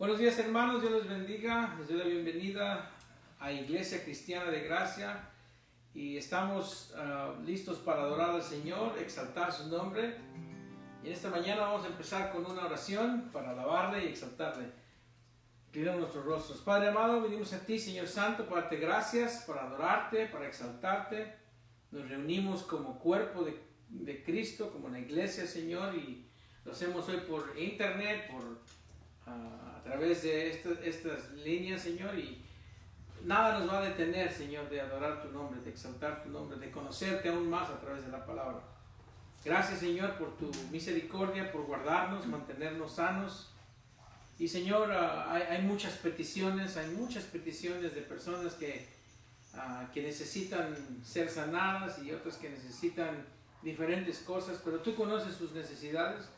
Buenos días, hermanos, Dios les bendiga. Les doy la bienvenida a Iglesia Cristiana de Gracia y estamos listos para adorar al Señor, exaltar su nombre. Y en esta mañana vamos a empezar con una oración para alabarle y exaltarle. Pidamos nuestros rostros. Padre amado, venimos a ti, Señor Santo, para darte gracias, para adorarte, para exaltarte. Nos reunimos como cuerpo de Cristo, como una iglesia, Señor, y lo hacemos hoy por internet, a través de estas líneas, Señor, y nada nos va a detener, Señor, de adorar tu nombre, de exaltar tu nombre, de conocerte aún más a través de la palabra. Gracias, Señor, por tu misericordia, por guardarnos, mantenernos sanos. Y, Señor, hay muchas peticiones de personas que necesitan ser sanadas y otras que necesitan diferentes cosas, pero tú conoces sus necesidades.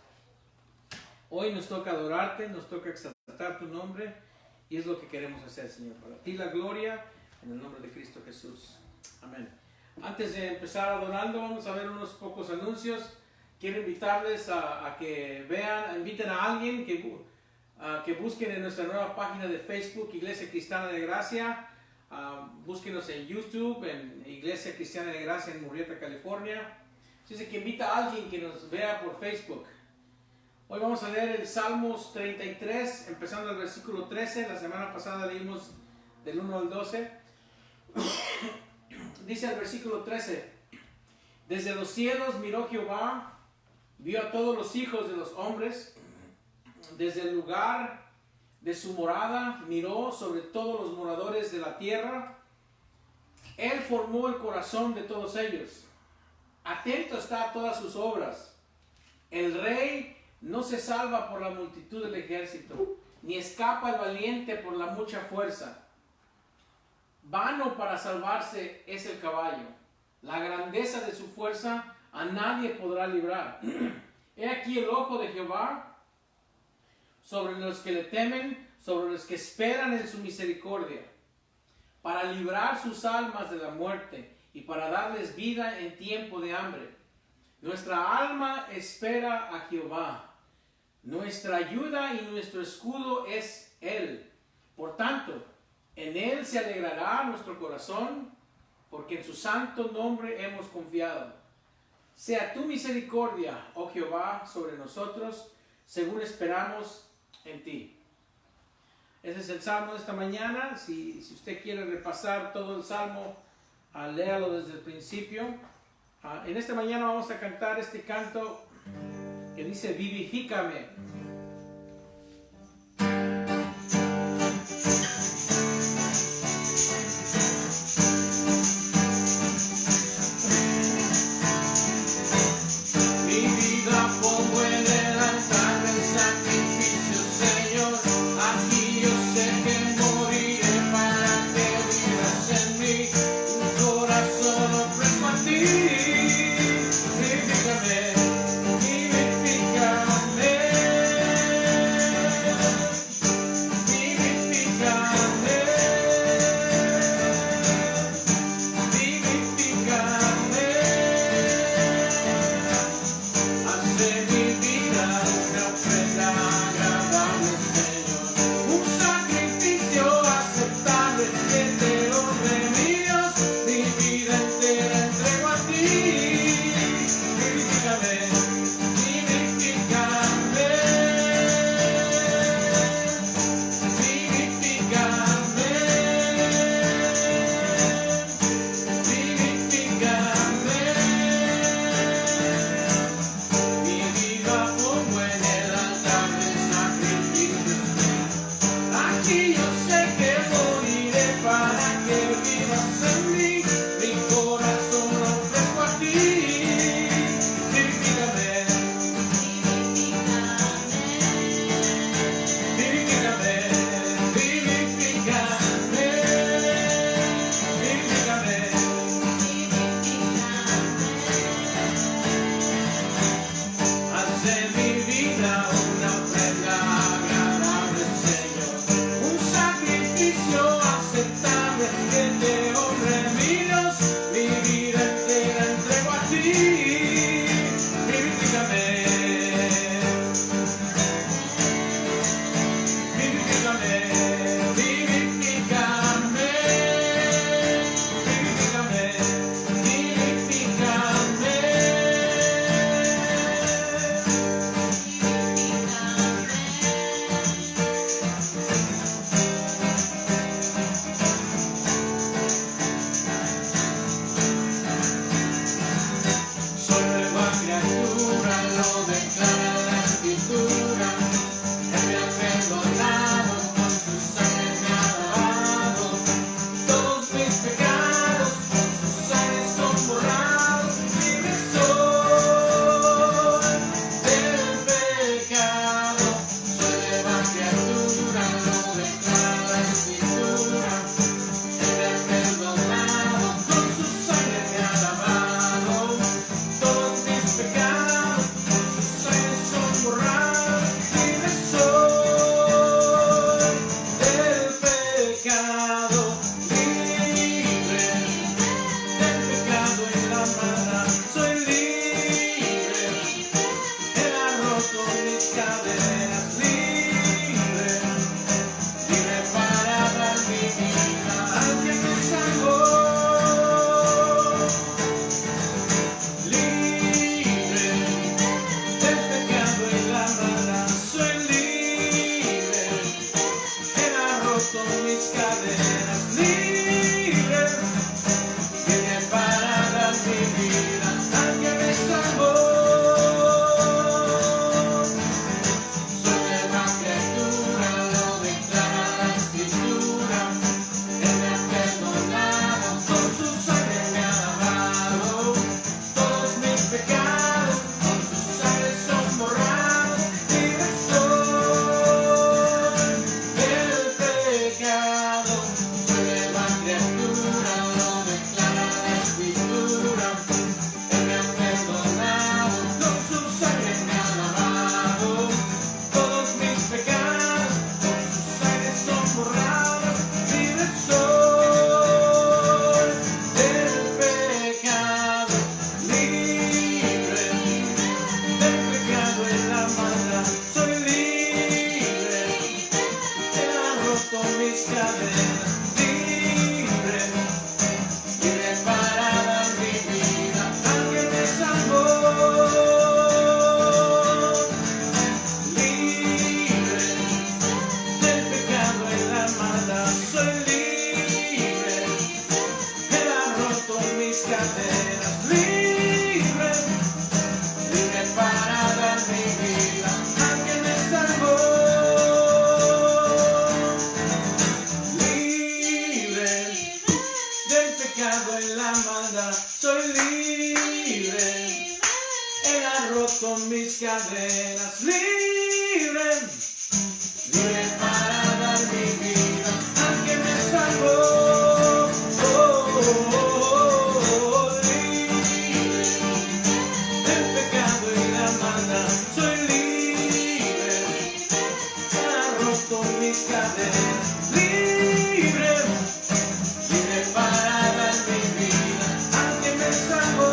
Hoy nos toca adorarte, nos toca exaltar tu nombre y es lo que queremos hacer, Señor. Para ti la gloria, en el nombre de Cristo Jesús. Amén. Antes de empezar adorando, vamos a ver unos pocos anuncios. Quiero invitarles a que inviten a alguien que busquen en nuestra nueva página de Facebook, Iglesia Cristiana de Gracia. Búsquenos en YouTube, en Iglesia Cristiana de Gracia en Murrieta, California. Así que invita a alguien que nos vea por Facebook. Hoy vamos a leer el Salmos 33, empezando el versículo 13. La semana pasada leímos del 1 al 12. Dice el versículo 13: Desde los cielos miró Jehová, vio a todos los hijos de los hombres. Desde el lugar de su morada miró sobre todos los moradores de la tierra. Él formó el corazón de todos ellos. Atento está a todas sus obras. El rey no se salva por la multitud del ejército, ni escapa el valiente por la mucha fuerza. Vano para salvarse es el caballo. La grandeza de su fuerza a nadie podrá librar. He aquí el ojo de Jehová sobre los que le temen, sobre los que esperan en su misericordia, para librar sus almas de la muerte y para darles vida en tiempo de hambre. Nuestra alma espera a Jehová. Nuestra ayuda y nuestro escudo es Él. Por tanto, en Él se alegrará nuestro corazón, porque en su santo nombre hemos confiado. Sea tu misericordia, oh Jehová, sobre nosotros, según esperamos en ti. Ese es el Salmo de esta mañana. Si usted quiere repasar todo el Salmo, léalo desde el principio. En esta mañana vamos a cantar este canto que dice: vivifícame. Vivifícame. roto mis cadenas, libre, viene para dar mi vida al que me salvó. Soy nueva criatura, lo declara la Escritura. Él me ha perdonado, con su sangre me ha lavado. Todos mis pecados, con su sangre son borrados. Libre soy del pecado. Soy nueva criatura, lo declara la Escritura. Él me ha perdonado, con su sangre me ha lavado. Todos mis pecados, con su sangre son borrados. Libre soy del pecado, libre del pecado y la maldad. Soy libre, Él ha roto mis cadenas. Libre, libre para dar mi vida al que me salvó. Libre del pecado y la maldad. Soy libre, Él ha roto mis cadenas. Libre, libre para dar mi vida al que me salvó. Libre del pecado y la maldad. Soy libre, Él ha roto mis cadenas. Libre, libre para dar mi vida al que me salvó. Libre del pecado y la maldad. Soy libre, Él ha roto mis cadenas. Libre, libre para dar mi vida al que me salvó.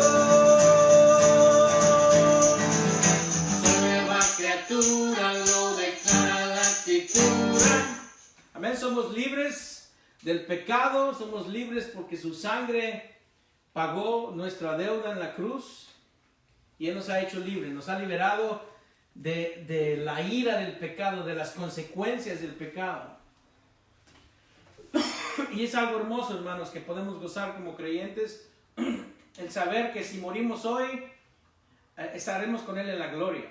Soy nueva criatura, lo declara la Escritura. Amén, somos libres del pecado, somos libres porque su sangre pagó nuestra deuda en la cruz y Él nos ha hecho libres, nos ha liberado de la ira del pecado, de las consecuencias del pecado. Y es algo hermoso, hermanos, que podemos gozar como creyentes, el saber que si morimos hoy, estaremos con Él en la gloria.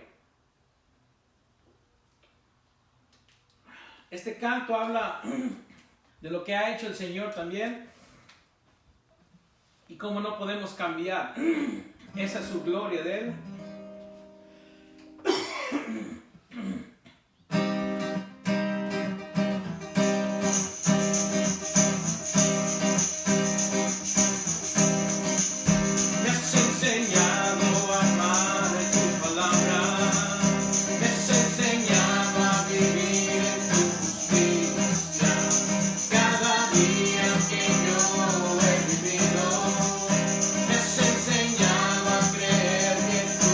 Este canto habla de lo que ha hecho el Señor también y cómo no podemos cambiar. Esa es su gloria de Él. Me has enseñado a amar en tu palabra, me has enseñado a vivir en tu justicia. Cada día que yo he vivido, me has enseñado a creer que tú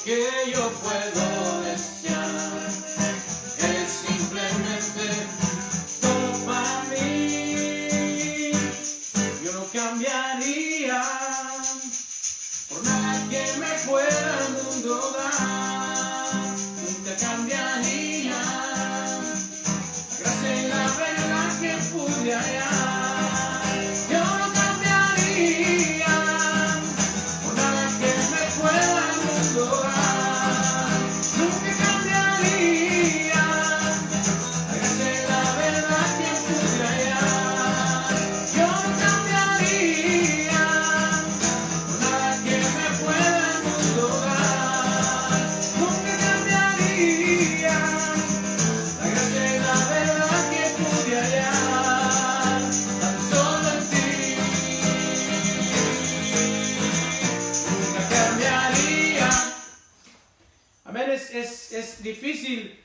que yo puedo desear es simplemente todo para mí. Yo no cambiaría por nada que me pueda el mundo dar. Nunca cambiaría la gracia y la verdad que pude hallar. Yo no cambiaría por nada que me pueda el mundo dar. Nunca cambiaría la gracia y la verdad que pude hallar. Yo no cambiaría por nada que me pueda el mundo dar. Nunca cambiaría la gracia y la verdad que pude hallar. Tan solo en ti. Nunca cambiaría. Amén. Es difícil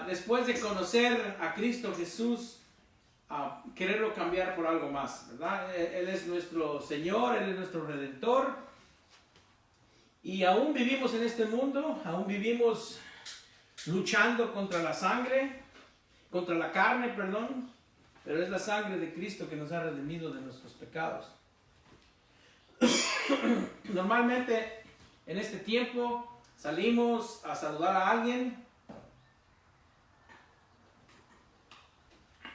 después de conocer a Cristo Jesús quererlo cambiar por algo más, ¿verdad? Él es nuestro Señor, Él es nuestro Redentor. Y aún vivimos en este mundo, aún vivimos luchando contra la sangre, contra la carne, perdón. Pero es la sangre de Cristo que nos ha redimido de nuestros pecados. Normalmente en este tiempo salimos a saludar a alguien,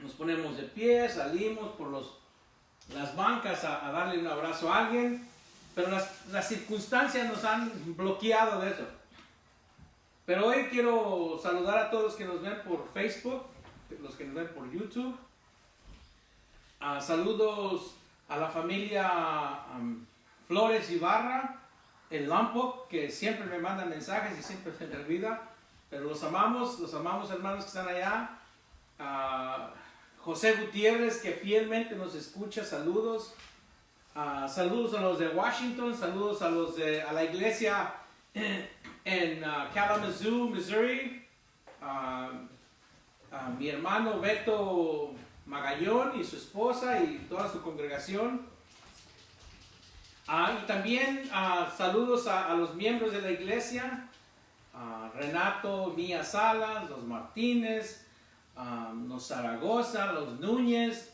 nos ponemos de pie, salimos por las bancas a darle un abrazo a alguien, pero las circunstancias nos han bloqueado de eso. Pero hoy quiero saludar a todos los que nos ven por Facebook, los que nos ven por YouTube. Saludos a la familia Flores Ibarra en Lampo, que siempre me mandan mensajes y siempre se me olvida, pero los amamos hermanos que están allá. José Gutiérrez, que fielmente nos escucha, saludos. Saludos a los de Washington, saludos a la iglesia en Kalamazoo, Missouri. Mi hermano Beto Magallón y su esposa y toda su congregación. Y también saludos a los miembros de la iglesia, Renato Mía Salas, los Martínez, los Zaragoza, los Núñez,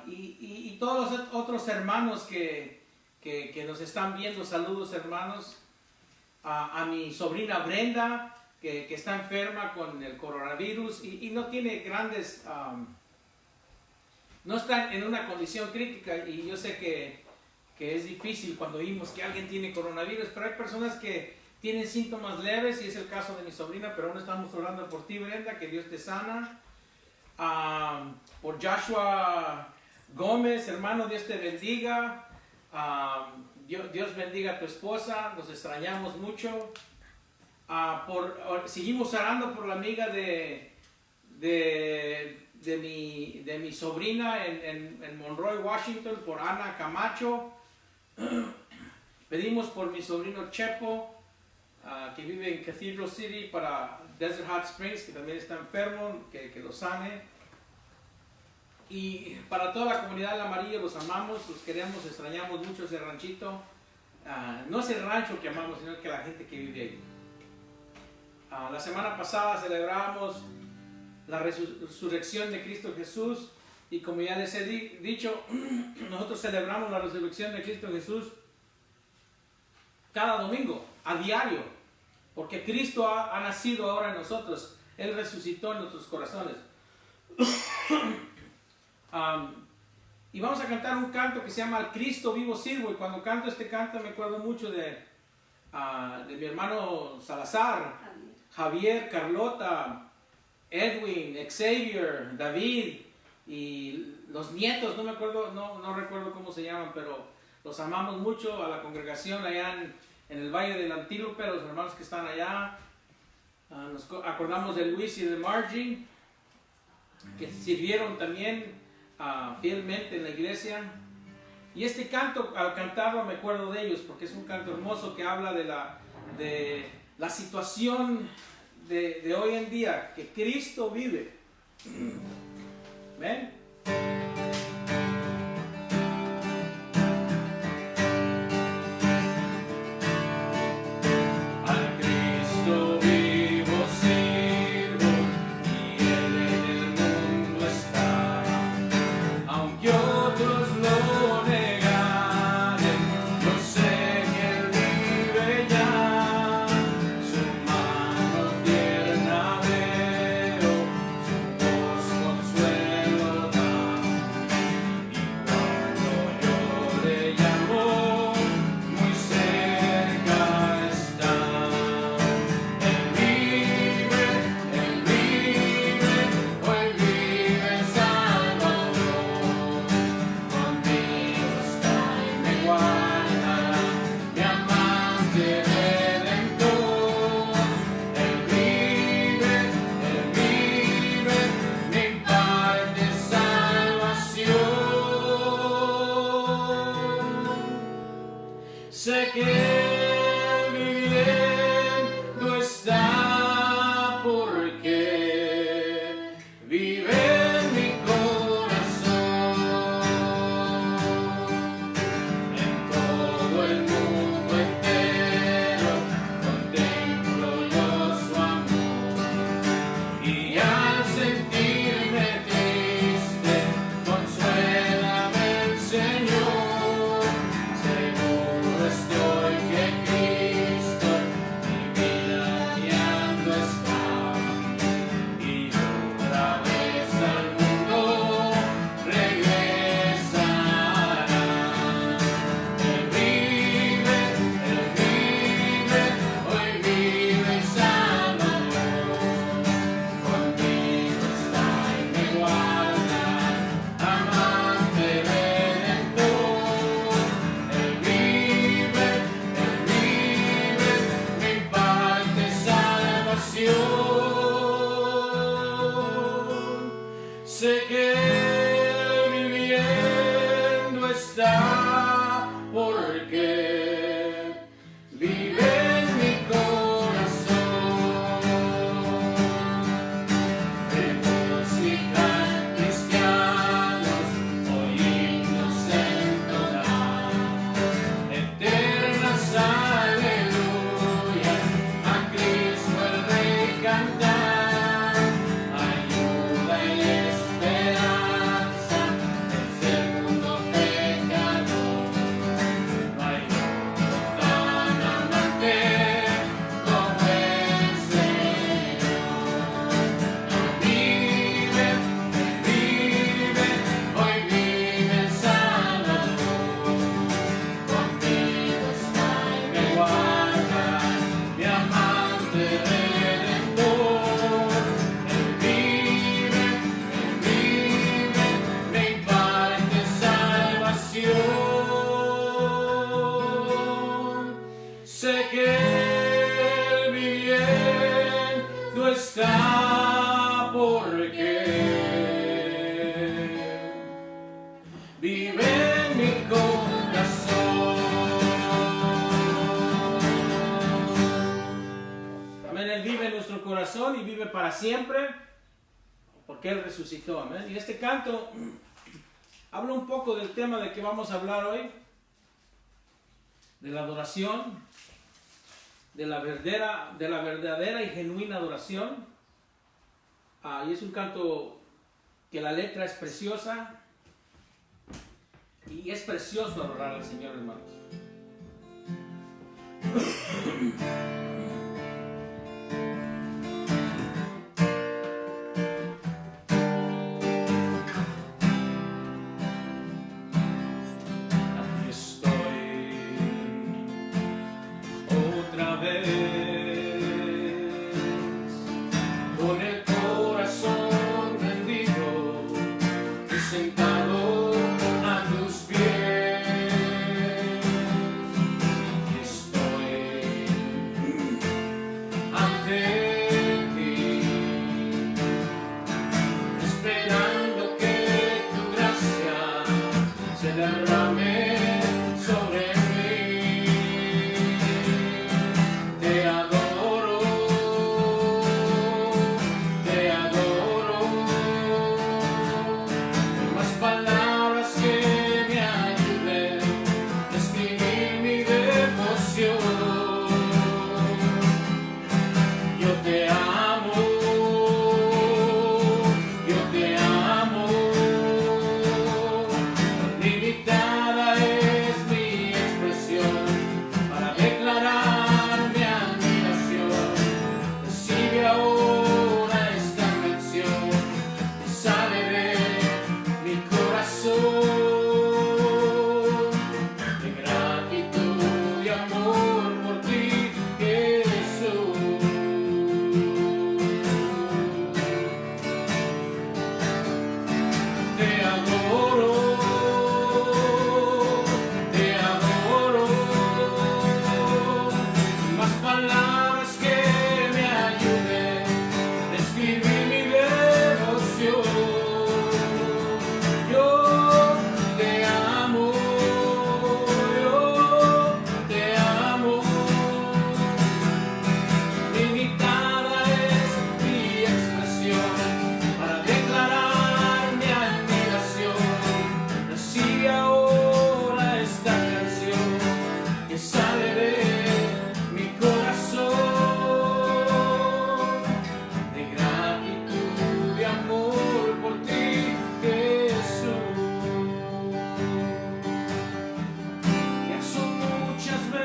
y todos los otros hermanos que nos están viendo. Saludos hermanos. A mi sobrina Brenda, que está enferma con el coronavirus y no tiene grandes, no está en una condición crítica, y yo sé que es difícil cuando oímos que alguien tiene coronavirus, pero hay personas que tienen síntomas leves y es el caso de mi sobrina, pero aún estamos orando por ti, Brenda, que Dios te sana. Por Joshua Gómez, hermano, Dios te bendiga. Dios bendiga a tu esposa, nos extrañamos mucho. Seguimos orando por la amiga de mi sobrina en Monroe, Washington, por Ana Camacho. Pedimos por mi sobrino Chepo, que vive en Cathedral City, para Desert Hot Springs, que también está enfermo, que lo sane. Y para toda la comunidad del Amarillo, los amamos, los queremos, extrañamos mucho ese ranchito. No es el rancho que amamos, sino que la gente que vive ahí. La semana pasada celebramos la resurrección de Cristo Jesús, y como ya les he dicho, nosotros celebramos la resurrección de Cristo Jesús cada domingo, a diario, porque Cristo ha nacido ahora en nosotros. Él resucitó en nuestros corazones. Y vamos a cantar un canto que se llama "Al Cristo vivo sirvo", y cuando canto este canto me acuerdo mucho de mi hermano Salazar, Javier, Carlota, Edwin, Xavier, David y los nietos. No me acuerdo, no recuerdo cómo se llaman, pero los amamos mucho. A la congregación allá en el Valle del Antílope, los hermanos que están allá. Nos acordamos de Luis y de Margie, que sirvieron también fielmente en la iglesia. Y este canto, al cantarlo me acuerdo de ellos, porque es un canto hermoso que habla de la situación de hoy en día, que Cristo vive. ¿Ven? Al viviendo está porque vive en mi corazón. En todo el mundo entero contemplo yo su amor, y al sentirme triste, consuélame el Señor. Seguro estoy que Cristo mi vida guiando está, y otra vez al mundo regresará. Él vive, hoy vive el Salvador. Conmigo está y me guarda, amante redentor. Él vive, mi parte salvación. Sé que Él viviendo está porque vive en mi corazón. Regocijan cristianos, hoy himnos entonar, eternas aleluyas, a Cristo el Rey cantar. Ayuda y esperanza desde el mundo pecador. No hay otro tan amante como el Señor. Vive, hoy vive el Salvador. Conmigo está y me guarda, mi amante redentor. Él vive, mi parte salvación. Sé que Él viviendo está porque vive en mi corazón. Amén. Él vive en nuestro corazón y vive para siempre porque Él resucitó. Amén. Y este canto habla un poco del tema de que vamos a hablar hoy, de la adoración, de la verdadera y genuina adoración. Y es un canto que la letra es preciosa, y es precioso adorar al Señor, hermanos. Aquí estoy otra vez, con el corazón rendido y sentado a tus pies. Estoy ante ti, esperando que tu gracia se derrame sobre mí. Te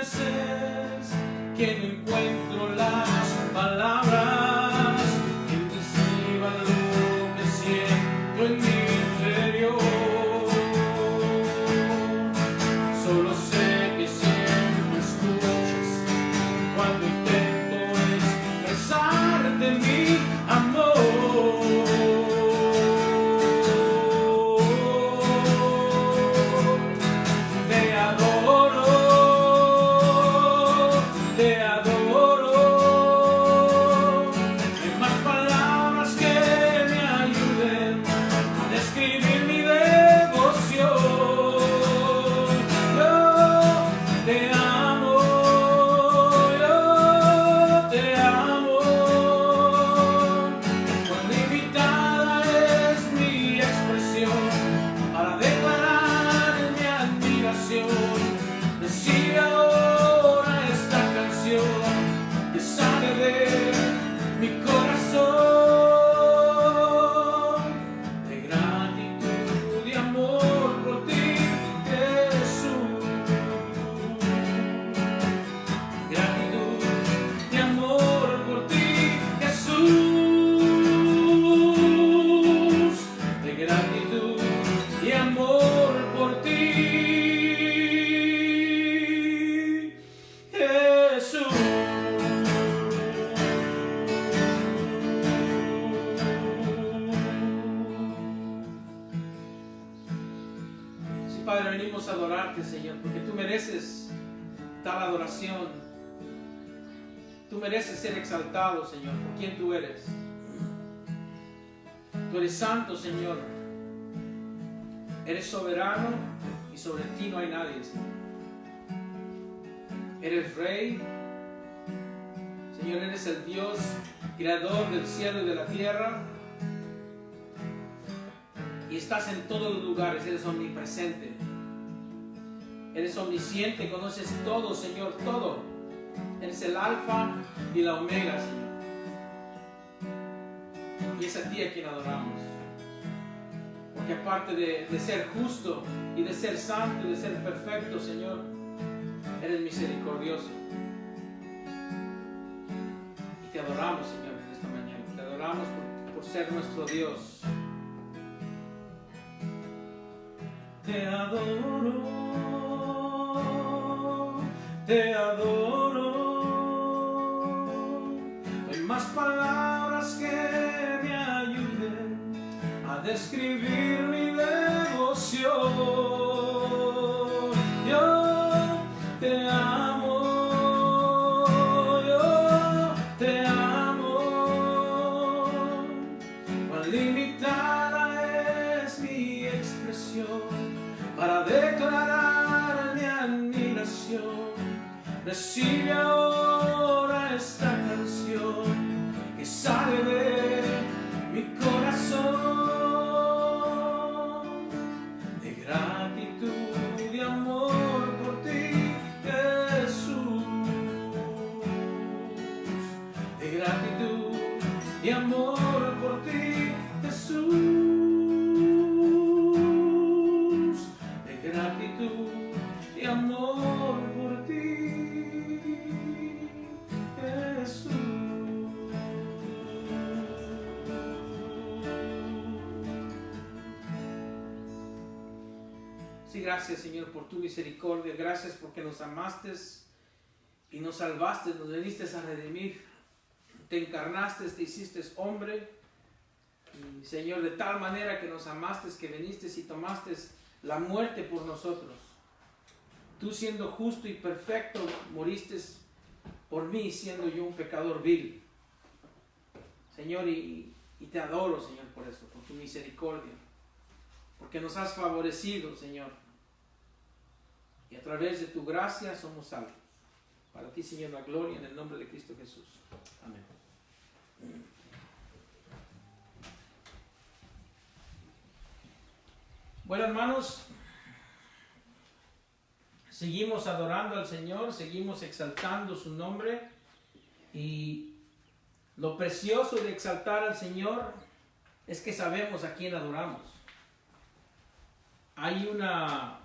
veces que no encuentro las palabras que describan lo que siento en mi interior. Solo sé que siempre escuchas cuando intento expresarte mi amor. Recibe ahora esta canción que sale de mi corazón, de gratitud y amor por ti, Jesús. Gratitud y amor por ti, Jesús. De gratitud y amor por ti. Padre, venimos a adorarte, Señor, porque tú mereces tal adoración. Tú mereces ser exaltado, Señor, por quien tú eres. Tú eres santo, Señor. Eres soberano y sobre ti no hay nadie, Señor. Eres Rey. Señor, eres el Dios creador del cielo y de la tierra. Y estás en todos los lugares, eres omnipresente. Eres omnisciente, conoces todo, Señor, todo. Eres el alfa y la omega, Señor. Y es a ti a quien adoramos. Porque aparte de ser justo y de ser santo y de ser perfecto, Señor, eres misericordioso. Y te adoramos, Señor, en esta mañana. Te adoramos por ser nuestro Dios. Te adoro, te adoro. No hay más palabras que me ayuden a describir mi devoción. Yo te amo, yo te amo. Cuán limitada es mi expresión para declarar mi admiración. Recibe ahora esta canción que sale de mi corazón, de gratitud y amor por ti, Jesús. De gratitud y amor por ti, Jesús. Gratitud y amor por ti, Jesús. Sí, gracias, Señor, por tu misericordia. Gracias porque nos amaste y nos salvaste, nos viniste a redimir. Te encarnaste, te hiciste hombre. Y, Señor, de tal manera que nos amaste, que viniste y tomaste la muerte por nosotros. Tú siendo justo y perfecto, moriste por mí, siendo yo un pecador vil. Señor, y te adoro, Señor, por eso, por tu misericordia. Porque nos has favorecido, Señor. Y a través de tu gracia somos salvos. Para ti, Señor, la gloria en el nombre de Cristo Jesús. Amén. Bueno, hermanos, seguimos adorando al Señor, seguimos exaltando su nombre, y lo precioso de exaltar al Señor es que sabemos a quién adoramos. Hay una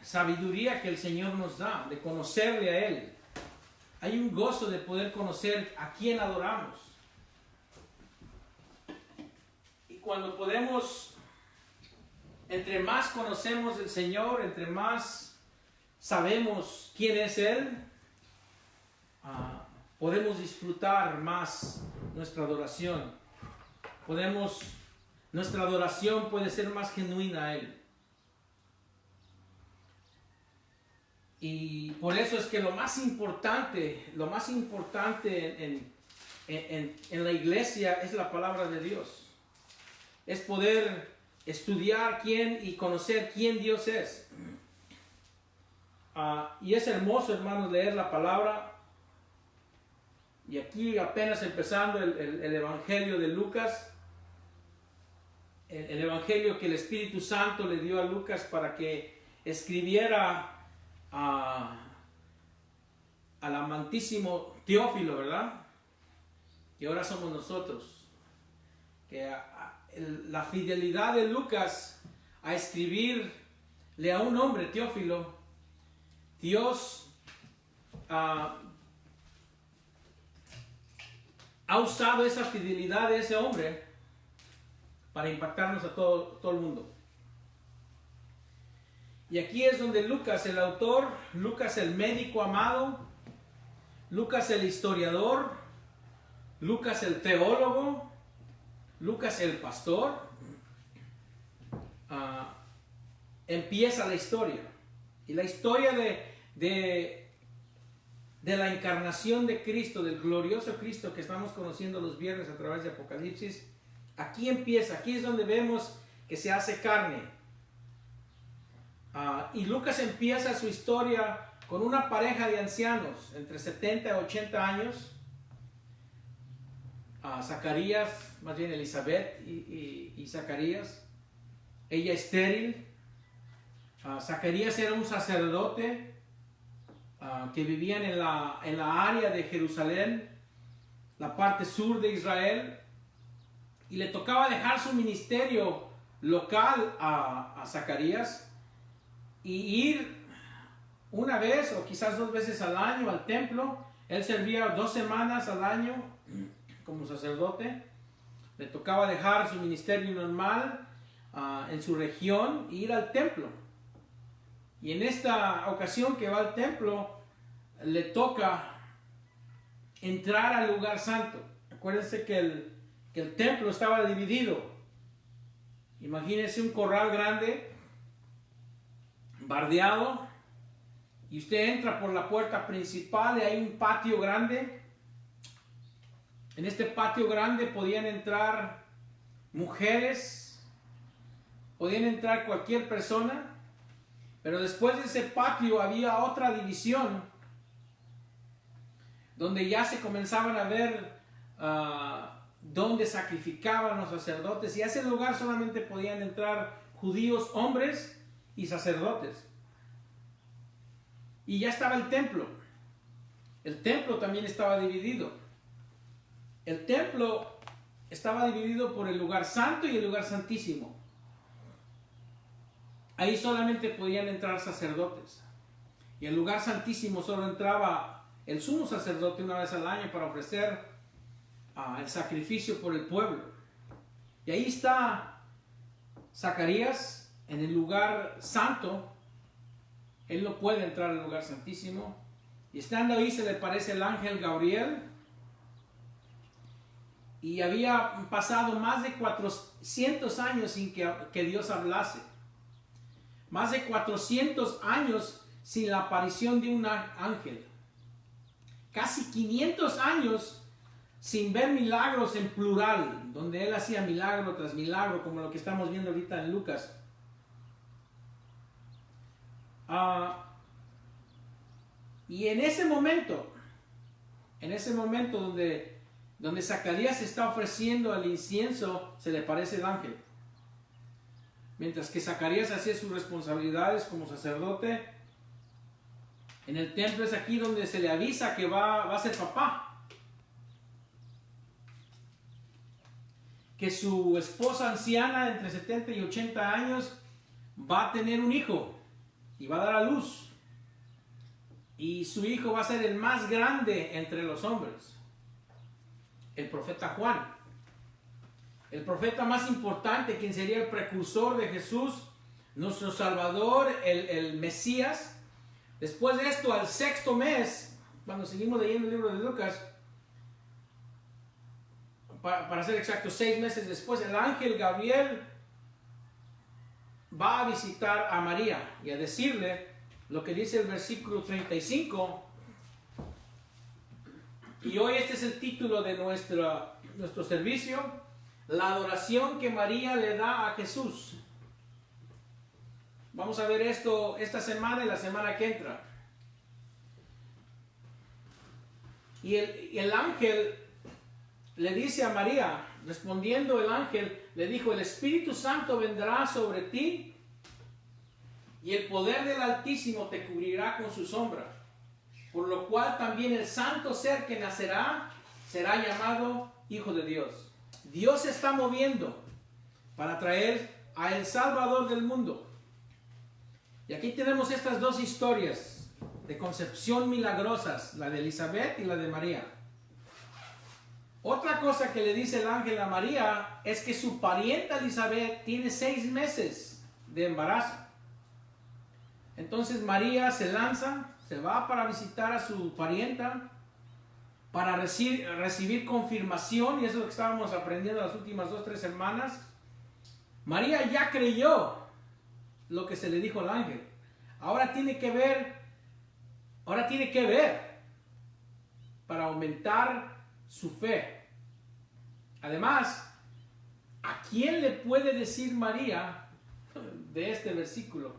sabiduría que el Señor nos da, de conocerle a Él. Hay un gozo de poder conocer a quién adoramos. Y cuando podemos, entre más conocemos al Señor, entre más sabemos quién es Él, podemos disfrutar más nuestra adoración. Nuestra adoración puede ser más genuina a Él. Y por eso es que lo más importante en la iglesia es la palabra de Dios. Es poder estudiar quién y conocer quién Dios es. Y es hermoso, hermanos, leer la palabra. Y aquí apenas empezando el Evangelio de Lucas. El Evangelio que el Espíritu Santo le dio a Lucas para que escribiera al amantísimo Teófilo, ¿verdad? Y ahora somos nosotros. Que la fidelidad de Lucas a escribirle a un hombre, Teófilo, Dios ha usado esa fidelidad de ese hombre para impactarnos a todo el mundo. Y aquí es donde Lucas, el autor, Lucas el médico amado, Lucas el historiador, Lucas el teólogo, Lucas el pastor, empieza la historia. Y la historia de la encarnación de Cristo, del glorioso Cristo que estamos conociendo los viernes a través de Apocalipsis, aquí empieza, aquí es donde vemos que se hace carne. Y Lucas empieza su historia con una pareja de ancianos, entre 70 y 80 años. Zacarías, más bien Elizabeth y Zacarías. Ella estéril. Zacarías era un sacerdote que vivían en la área de Jerusalén, la parte sur de Israel. Y le tocaba dejar su ministerio local a Zacarías y ir una vez o quizás 2 veces al año al templo. Él servía 2 semanas al año como sacerdote. Le tocaba dejar su ministerio normal en su región e ir al templo. Y en esta ocasión que va al templo, le toca entrar al lugar santo. Acuérdense que el templo estaba dividido. Imagínense un corral grande, bardeado, y usted entra por la puerta principal y hay un patio grande. En este patio grande podían entrar mujeres, podían entrar cualquier persona, pero después de ese patio había otra división donde ya se comenzaban a ver donde sacrificaban los sacerdotes, y a ese lugar solamente podían entrar judíos, hombres y sacerdotes. Y ya estaba el templo. El templo también estaba dividido. El templo estaba dividido por el lugar santo y el lugar santísimo. Ahí solamente podían entrar sacerdotes. Y el lugar santísimo solo entraba el sumo sacerdote una vez al año para ofrecer el sacrificio por el pueblo. Y ahí está Zacarías en el lugar santo. Él no puede entrar al lugar santísimo. Y estando ahí se le parece el ángel Gabriel. Y había pasado más de 400 años sin que Dios hablase. Más de 400 años sin la aparición de un ángel. Casi 500 años sin ver milagros en plural, donde Él hacía milagro tras milagro, como lo que estamos viendo ahorita en Lucas. Y en ese momento donde Zacarías está ofreciendo el incienso, se le aparece el ángel. Mientras que Zacarías hacía sus responsabilidades como sacerdote, en el templo es aquí donde se le avisa que va a ser papá. Que su esposa anciana, entre 70 y 80 años, va a tener un hijo. y va a dar a luz. Y su hijo va a ser el más grande entre los hombres. El profeta Juan. El profeta más importante, quien sería el precursor de Jesús, nuestro Salvador, el Mesías. Después de esto, al sexto mes, cuando seguimos leyendo el libro de Lucas, para ser exacto, 6 meses después, el ángel Gabriel va a visitar a María y a decirle lo que dice el versículo 35. Y hoy este es el título de nuestro servicio: la adoración que María le da a Jesús. Vamos a ver esto esta semana y la semana que entra. Y el ángel le dice a María, respondiendo el ángel, le dijo: el Espíritu Santo vendrá sobre ti y el poder del Altísimo te cubrirá con su sombra. Por lo cual también el santo ser que nacerá será llamado Hijo de Dios. Dios se está moviendo para traer a el Salvador del mundo. Y aquí tenemos estas dos historias de concepción milagrosas, la de Elizabeth y la de María. Otra cosa que le dice el ángel a María es que su parienta Elizabeth tiene 6 meses de embarazo. Entonces María se lanza, se va para visitar a su parienta, para recibir confirmación, y eso es lo que estábamos aprendiendo las últimas 2 o 3 semanas. María ya creyó lo que se le dijo al ángel. Ahora tiene que ver para aumentar su fe. Además, ¿a quién le puede decir María de este versículo?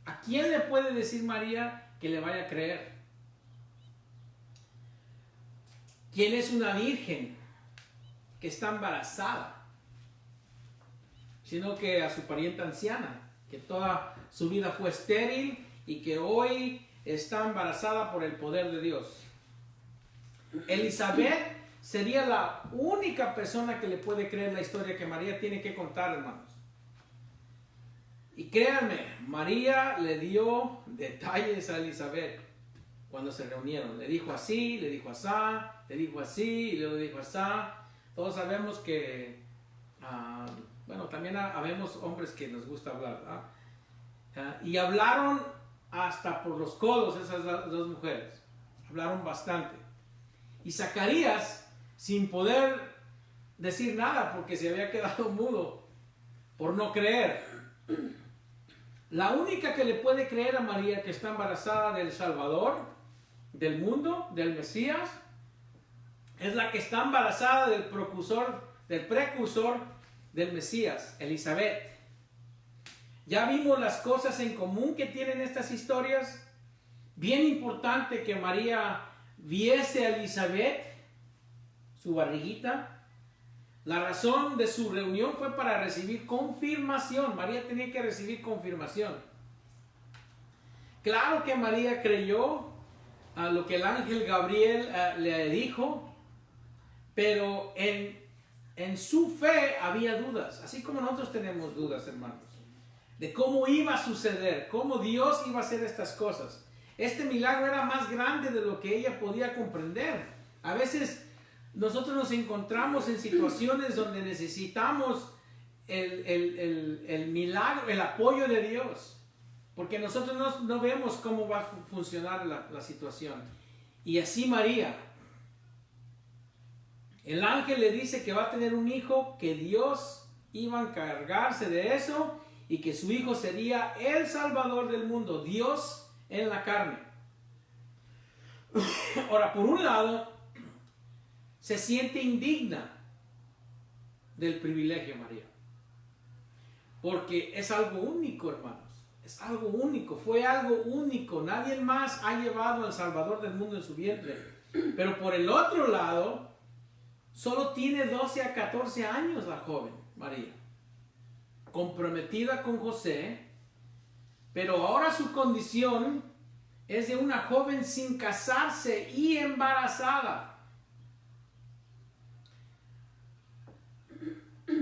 ¿A quién le puede decir María que le vaya a creer? ¿Quién es una virgen que está embarazada? Sino que a su parienta anciana, que toda su vida fue estéril y que hoy está embarazada por el poder de Dios. Elizabeth sería la única persona que le puede creer la historia que María tiene que contar, hermanos. Y créanme, María le dio detalles a Elizabeth cuando se reunieron. Le dijo así, le dijo asá, le dijo así y luego le dijo asá. Todos sabemos que, bueno, también habemos hombres que nos gusta hablar, y hablaron hasta por los codos esas dos mujeres. Hablaron bastante. Y Zacarías, sin poder decir nada porque se había quedado mudo por no creer. La única que le puede creer a María que está embarazada del Salvador, del mundo, del Mesías, es la que está embarazada del precursor del Mesías, Elizabeth. Ya vimos las cosas en común que tienen estas historias. Bien importante que María viese a Elizabeth, su barriguita. La razón de su reunión fue para recibir confirmación. María tenía que recibir confirmación. Claro que María creyó a lo que el ángel Gabriel le dijo, pero en su fe había dudas, así como nosotros tenemos dudas, hermanos, de cómo iba a suceder, cómo Dios iba a hacer estas cosas. Este milagro era más grande de lo que ella podía comprender. A veces nosotros nos encontramos en situaciones donde necesitamos el milagro, el apoyo de Dios, porque nosotros no vemos cómo va a funcionar la situación. Y así María, el ángel le dice que va a tener un hijo, que Dios iba a encargarse de eso y que su hijo sería el Salvador del mundo, Dios en la carne. Ahora, por un lado, se siente indigna del privilegio María, porque es algo único, hermanos, es algo único, fue algo único, nadie más ha llevado al Salvador del mundo en su vientre. Pero por el otro lado, solo tiene 12 a 14 años la joven María, comprometida con José, pero ahora su condición es de una joven sin casarse y embarazada.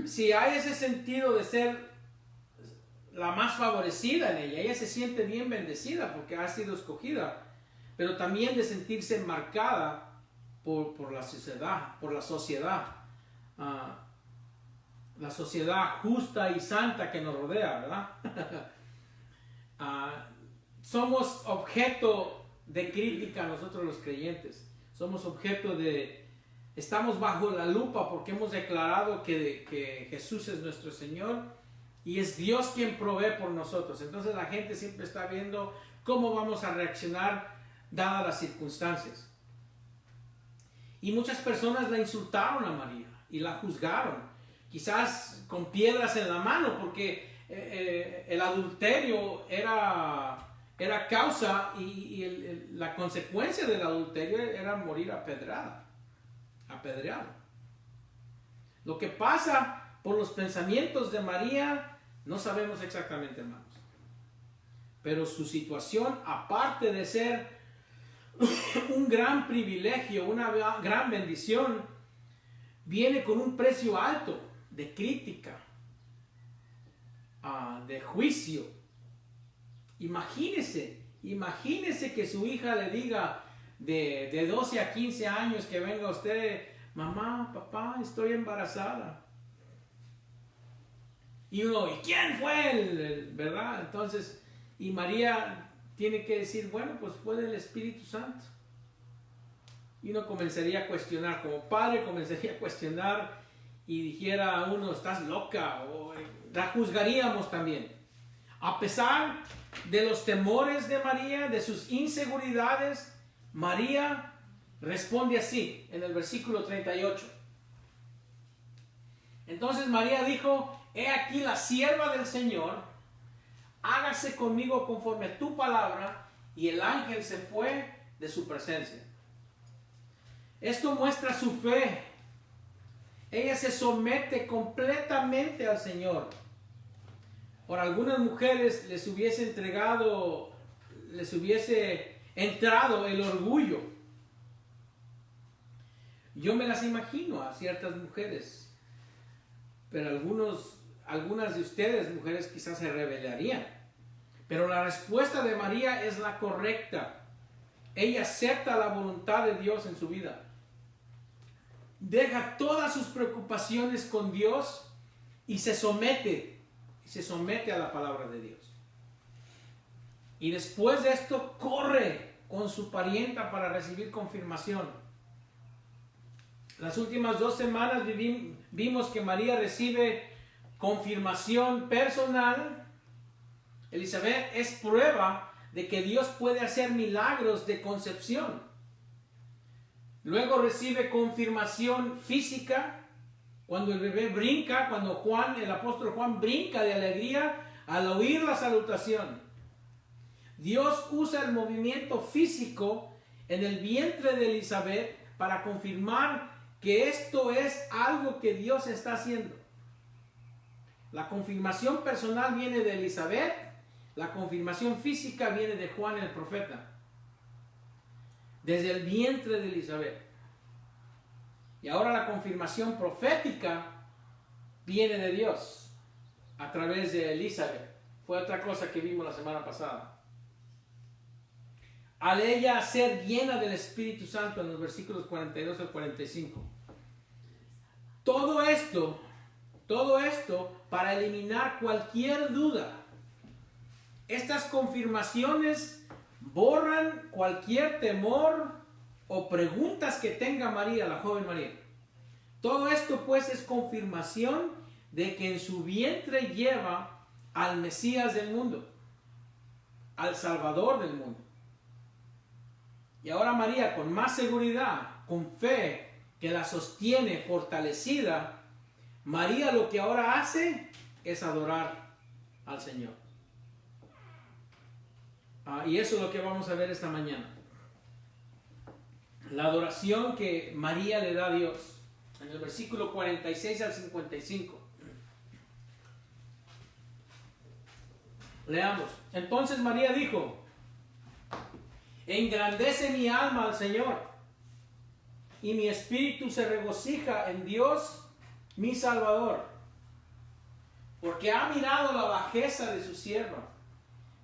Si hay ese sentido de ser la más favorecida en ella. Ella se siente bien bendecida porque ha sido escogida, pero también de sentirse marcada por la sociedad, la sociedad justa y santa que nos rodea, ¿verdad? Somos objeto de crítica nosotros los creyentes. Somos objeto estamos bajo la lupa porque hemos declarado que Jesús es nuestro Señor y es Dios quien provee por nosotros. Entonces la gente siempre está viendo cómo vamos a reaccionar dadas las circunstancias. Y muchas personas la insultaron a María y la juzgaron, quizás con piedras en la mano, porque el adulterio era causa y la consecuencia del adulterio era morir apedreado. Lo que pasa por los pensamientos de María no sabemos exactamente, hermanos. Pero su situación, aparte de ser un gran privilegio, una gran bendición, viene con un precio alto de crítica, de juicio. Imagínese que su hija le diga de 12 a 15 años que venga usted, mamá, papá, estoy embarazada. Y uno, ¿y quién fue verdad? Entonces, y María tiene que decir, bueno, pues fue del Espíritu Santo. Y uno comenzaría a cuestionar, como padre comenzaría a cuestionar y dijera a uno, estás loca, o la juzgaríamos también. A pesar de los temores de María, de sus inseguridades, María responde así en el versículo 38. Entonces María dijo, he aquí la sierva del Señor, hágase conmigo conforme a tu palabra, y el ángel se fue de su presencia. Esto muestra su fe. Ella se somete completamente al Señor. Por algunas mujeres les hubiese entrado el orgullo. Yo me las imagino a ciertas mujeres, pero algunas de ustedes, mujeres, quizás se rebelarían. Pero la respuesta de María es la correcta. Ella acepta la voluntad de Dios en su vida. Deja todas sus preocupaciones con Dios y se somete a la palabra de Dios. Y después de esto corre con su parienta para recibir confirmación. Las últimas 2 semanas vimos que María recibe confirmación personal. Elizabeth es prueba de que Dios puede hacer milagros de concepción. Luego recibe confirmación física cuando el bebé brinca, cuando el apóstol Juan brinca de alegría al oír la salutación. Dios usa el movimiento físico en el vientre de Elizabeth para confirmar que esto es algo que Dios está haciendo. La confirmación personal viene de Elizabeth, la confirmación física viene de Juan el profeta. Desde el vientre de Elizabeth. Y ahora la confirmación profética viene de Dios a través de Elizabeth. Fue otra cosa que vimos la semana pasada. Al ella ser llena del Espíritu Santo en los versículos 42 al 45. Todo esto para eliminar cualquier duda. Estas confirmaciones borran cualquier temor o preguntas que tenga María, la joven María. Todo esto pues es confirmación de que en su vientre lleva al Mesías del mundo, al Salvador del mundo. Y ahora María, con más seguridad, con fe que la sostiene fortalecida, María lo que ahora hace es adorar al Señor. Y eso es lo que vamos a ver esta mañana. La adoración que María le da a Dios. En el versículo 46 al 55. Leamos. Entonces María dijo: engrandece mi alma al Señor, y mi espíritu se regocija en Dios, mi Salvador, porque ha mirado la bajeza de su sierva.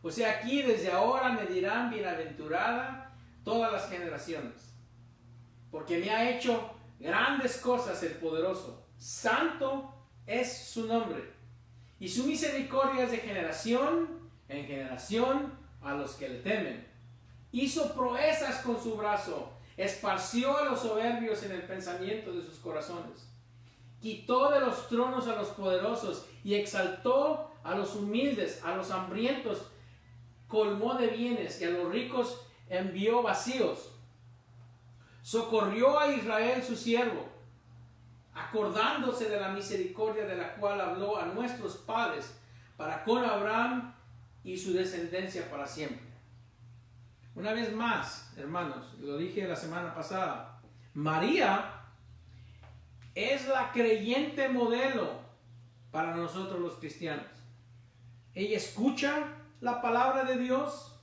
O sea, aquí desde ahora me dirán bienaventurada todas las generaciones, porque me ha hecho grandes cosas el poderoso. Santo es su nombre, y su misericordia es de generación en generación a los que le temen. Hizo proezas con su brazo, esparció a los soberbios en el pensamiento de sus corazones. Quitó de los tronos a los poderosos y exaltó a los humildes, a los hambrientos colmó de bienes y a los ricos envió vacíos. Socorrió a Israel su siervo, acordándose de la misericordia de la cual habló a nuestros padres, para con Abraham y su descendencia para siempre. Una vez más, hermanos, lo dije la semana pasada, María es la creyente modelo para nosotros los cristianos. Ella escucha la palabra de Dios,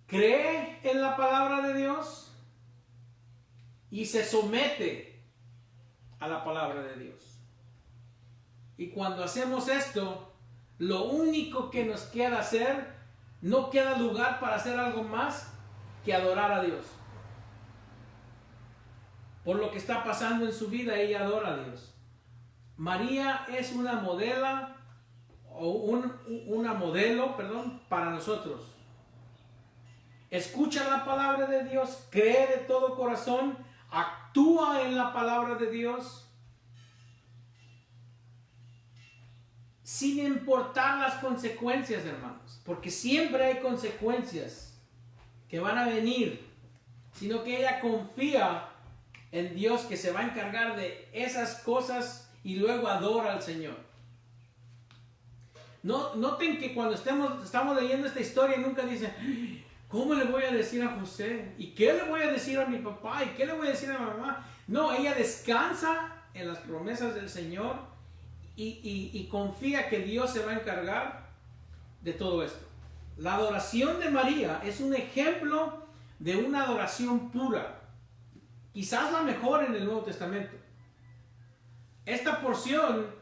cree en la palabra de Dios y se somete a la palabra de Dios. Y cuando hacemos esto, lo único que nos queda hacer, no queda lugar para hacer algo más que adorar a Dios. Por lo que está pasando en su vida, ella adora a Dios. María es una modelo para nosotros. Escucha la palabra de Dios, cree de todo corazón, actúa en la palabra de Dios, sin importar las consecuencias, hermanos, porque siempre hay consecuencias que van a venir, sino que ella confía en Dios que se va a encargar de esas cosas y luego adora al Señor. Noten que cuando estamos leyendo esta historia nunca dicen, ¿cómo le voy a decir a José? ¿Y qué le voy a decir a mi papá? ¿Y qué le voy a decir a mi mamá? No, ella descansa en las promesas del Señor y confía que Dios se va a encargar de todo esto. La adoración de María es un ejemplo de una adoración pura, quizás la mejor en el Nuevo Testamento. Esta porción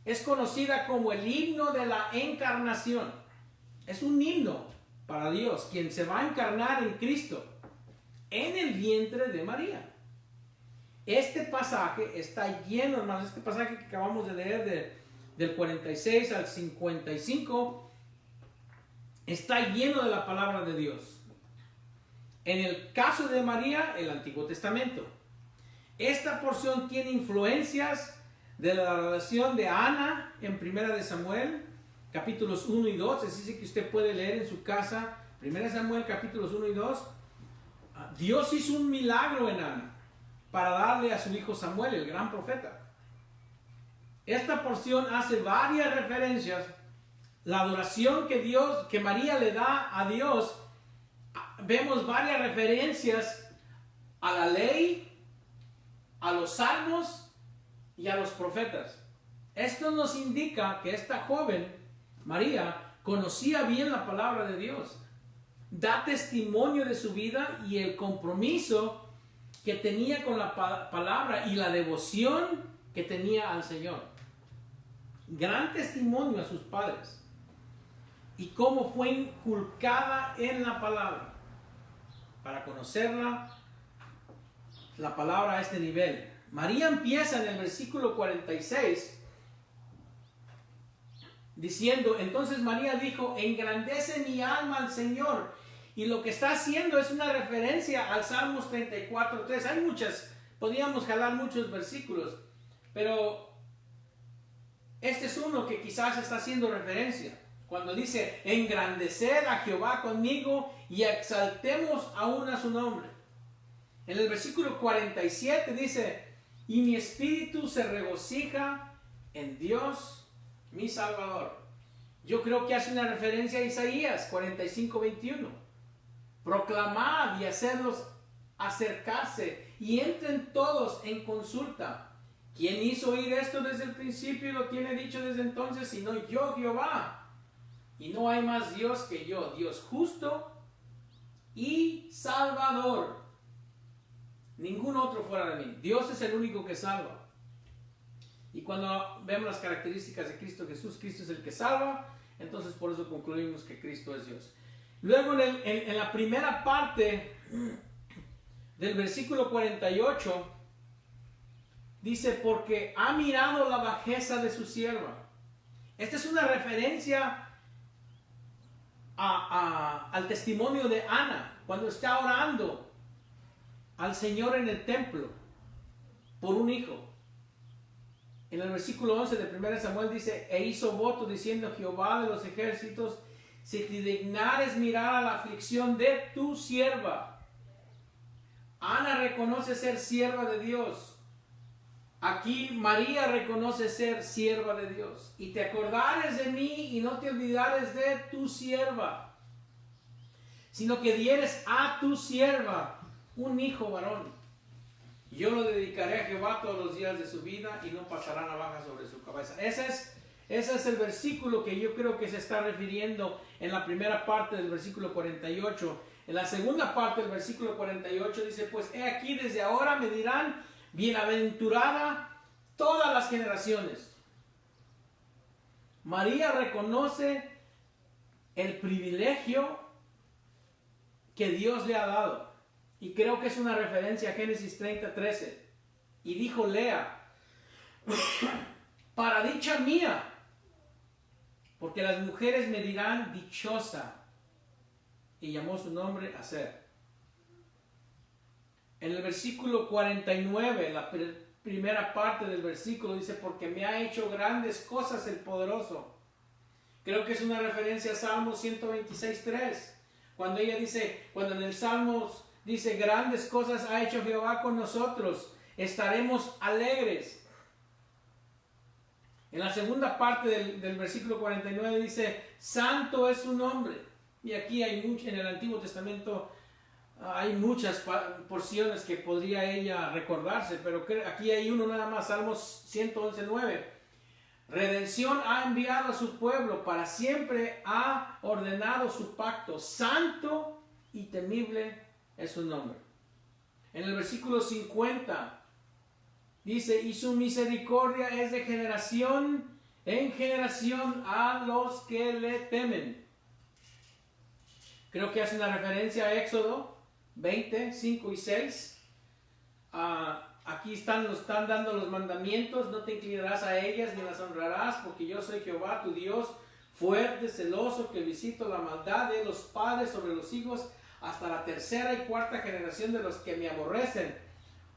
es conocida como el himno de la encarnación. Es un himno para Dios, quien se va a encarnar en Cristo, en el vientre de María. Este pasaje está lleno, hermanos, este pasaje que acabamos de leer del 46 al 55, está lleno de la palabra de Dios. En el caso de María, el Antiguo Testamento. Esta porción tiene influencias de la relación de Ana en Primera de Samuel, capítulos 1 y 2, es decir, que usted puede leer en su casa, 1 Samuel capítulos 1 y 2. Dios hizo un milagro en Ana para darle a su hijo Samuel, el gran profeta. Esta porción hace varias referencias. La adoración que María le da a Dios, vemos varias referencias a la ley, a los salmos y a los profetas. Esto nos indica que esta joven, María, conocía bien la palabra de Dios. Da testimonio de su vida y el compromiso que tenía con la palabra y la devoción que tenía al Señor. Gran testimonio a sus padres. Y cómo fue inculcada en la palabra. Para conocerla, la palabra a este nivel. María empieza en el versículo 46 diciendo, entonces María dijo, engrandece mi alma al Señor. Y lo que está haciendo es una referencia al Salmos 34:3. Hay muchas, podríamos jalar muchos versículos, pero este es uno que quizás está haciendo referencia. Cuando dice, engrandeced a Jehová conmigo y exaltemos aún a su nombre. En el versículo 47 dice, y mi espíritu se regocija en Dios, mi Salvador. Yo creo que hace una referencia a Isaías 45:21. Proclamad y hacerlos acercarse y entren todos en consulta. ¿Quién hizo oír esto desde el principio y lo tiene dicho desde entonces? Sino yo, Jehová. Y no hay más Dios que yo, Dios justo y Salvador. Ningún otro fuera de mí. Dios es el único que salva. Y cuando vemos las características de Cristo Jesús, Cristo es el que salva, entonces por eso concluimos que Cristo es Dios. Luego en la primera parte del versículo 48, dice, porque ha mirado la bajeza de su sierva. Esta es una referencia al testimonio de Ana, cuando está orando al Señor en el templo por un hijo. En el versículo 11 de 1 Samuel dice, e hizo voto diciendo, Jehová de los ejércitos, si te dignares mirar a la aflicción de tu sierva. Ana reconoce ser sierva de Dios. Aquí María reconoce ser sierva de Dios. Y te acordares de mí y no te olvidares de tu sierva, sino que dieres a tu sierva un hijo varón. Yo lo dedicaré a Jehová todos los días de su vida y no pasará navaja sobre su cabeza. Ese es el versículo que yo creo que se está refiriendo en la primera parte del versículo 48. En la segunda parte del versículo 48 dice, pues he aquí desde ahora me dirán, bienaventurada todas las generaciones. María reconoce el privilegio que Dios le ha dado. Y creo que es una referencia a Génesis 30:13. Y dijo Lea, para dicha mía, porque las mujeres me dirán dichosa. Y llamó su nombre Aser. En el versículo 49, la primera parte del versículo dice, porque me ha hecho grandes cosas el poderoso. Creo que es una referencia a Salmos 126:3. Cuando ella dice, cuando en el Salmos dice, grandes cosas ha hecho Jehová con nosotros, estaremos alegres. En la segunda parte del versículo 49 dice, santo es su nombre. Y aquí hay mucho, en el Antiguo Testamento hay muchas porciones que podría ella recordarse, pero aquí hay uno nada más, Salmos 111:9. Redención ha enviado a su pueblo, para siempre ha ordenado su pacto, santo y temible es su nombre. En el versículo 50 dice, y su misericordia es de generación en generación a los que le temen. Creo que hace una referencia a Éxodo 20, 5 y 6. Aquí están dando los mandamientos, no te inclinarás a ellas ni las honrarás, porque yo soy Jehová tu Dios, fuerte, celoso, que visito la maldad de los padres sobre los hijos, hasta la tercera y cuarta generación de los que me aborrecen.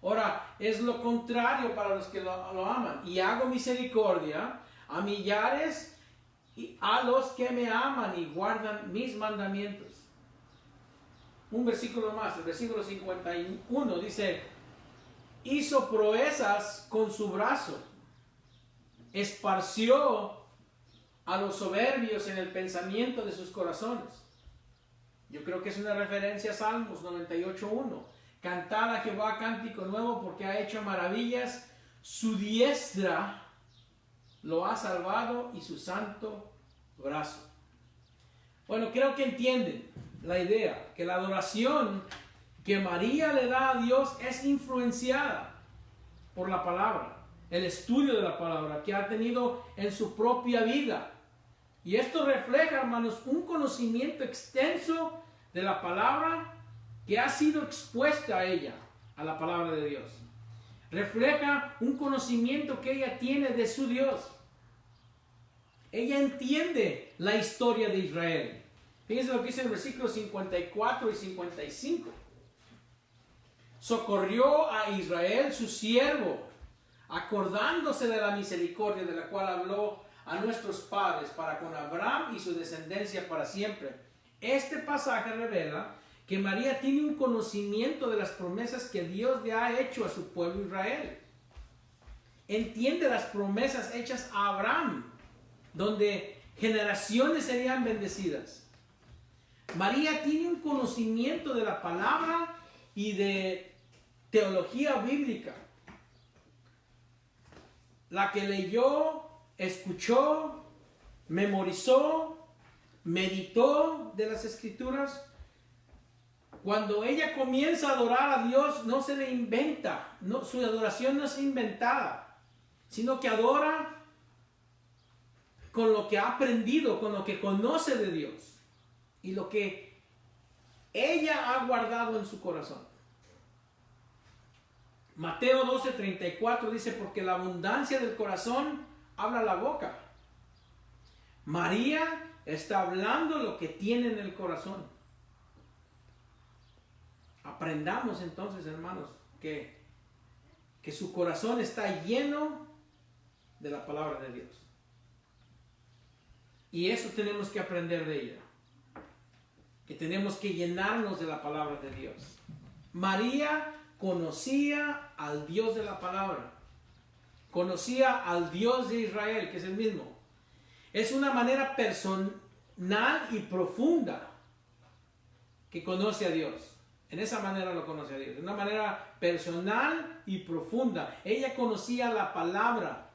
Ahora, es lo contrario para los que lo aman. Y hago misericordia a millares y a los que me aman y guardan mis mandamientos. Un versículo más, el versículo 51 dice, hizo proezas con su brazo, esparció a los soberbios en el pensamiento de sus corazones. Yo creo que es una referencia a Salmos 98:1. Cantad a Jehová cántico nuevo porque ha hecho maravillas, su diestra lo ha salvado y su santo brazo. Bueno, creo que entienden la idea, que la adoración que María le da a Dios es influenciada por la palabra, el estudio de la palabra que ha tenido en su propia vida. Y esto refleja, hermanos, un conocimiento extenso de la palabra que ha sido expuesta a ella, a la palabra de Dios. Refleja un conocimiento que ella tiene de su Dios. Ella entiende la historia de Israel. Fíjense lo que dice en el versículo 54 y 55. Socorrió a Israel su siervo, acordándose de la misericordia de la cual habló a nuestros padres para con Abraham y su descendencia para siempre. Este pasaje revela que María tiene un conocimiento de las promesas que Dios le ha hecho a su pueblo Israel. Entiende las promesas hechas a Abraham, donde generaciones serían bendecidas. María tiene un conocimiento de la palabra y de teología bíblica. La que leyó, escuchó, memorizó, meditó de las Escrituras. Cuando ella comienza a adorar a Dios, no se le inventa, su adoración no es inventada. sino que adora con lo que ha aprendido, con lo que conoce de Dios y lo que ella ha guardado en su corazón. Mateo 12:34 dice, porque la abundancia del corazón habla la boca. María está hablando lo que tiene en el corazón. Aprendamos entonces, hermanos, que su corazón está lleno de la palabra de Dios. Y eso tenemos que aprender de ella. Que tenemos que llenarnos de la palabra de Dios. María conocía al Dios de la palabra. Conocía al Dios de Israel, que es el mismo. Es una manera personal y profunda que conoce a Dios. En esa manera lo conoce a Dios. De una manera personal y profunda. Ella conocía la palabra.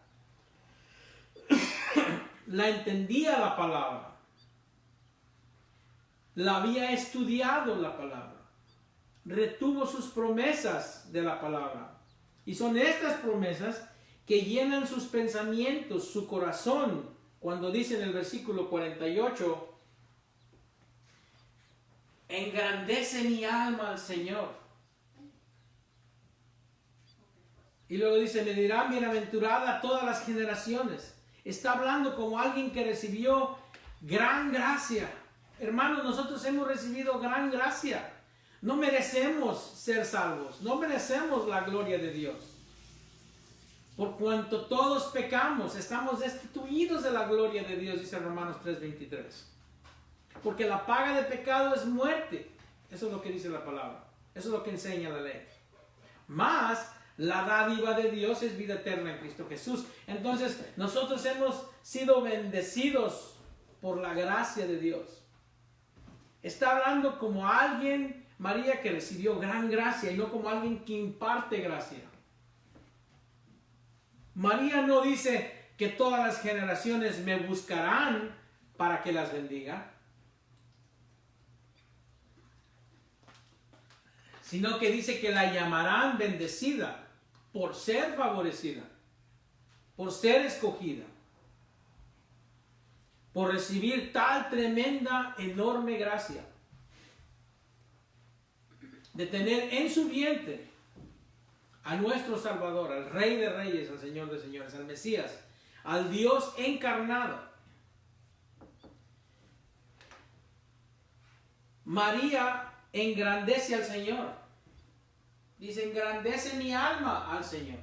La entendía la palabra. La había estudiado la palabra. Retuvo sus promesas de la palabra. Y son estas promesas que llenan sus pensamientos, su corazón. Cuando dice en el versículo 48, engrandece mi alma al Señor. Y luego dice, me dirán bienaventurada a todas las generaciones. Está hablando como alguien que recibió gran gracia. Hermanos, nosotros hemos recibido gran gracia. No merecemos ser salvos. No merecemos la gloria de Dios. Por cuanto todos pecamos, estamos destituidos de la gloria de Dios, dice Romanos 3:23. Porque la paga del pecado es muerte. Eso es lo que dice la palabra. Eso es lo que enseña la ley. Mas la dádiva de Dios es vida eterna en Cristo Jesús. Entonces, nosotros hemos sido bendecidos por la gracia de Dios. Está hablando como alguien, María, que recibió gran gracia y no como alguien que imparte gracia. María no dice que todas las generaciones me buscarán para que las bendiga, sino que dice que la llamarán bendecida por ser favorecida, por ser escogida, por recibir tal tremenda, enorme gracia, de tener en su vientre a nuestro Salvador, al Rey de Reyes, al Señor de Señores, al Mesías, al Dios encarnado. María engrandece al Señor. Dice, engrandece mi alma al Señor.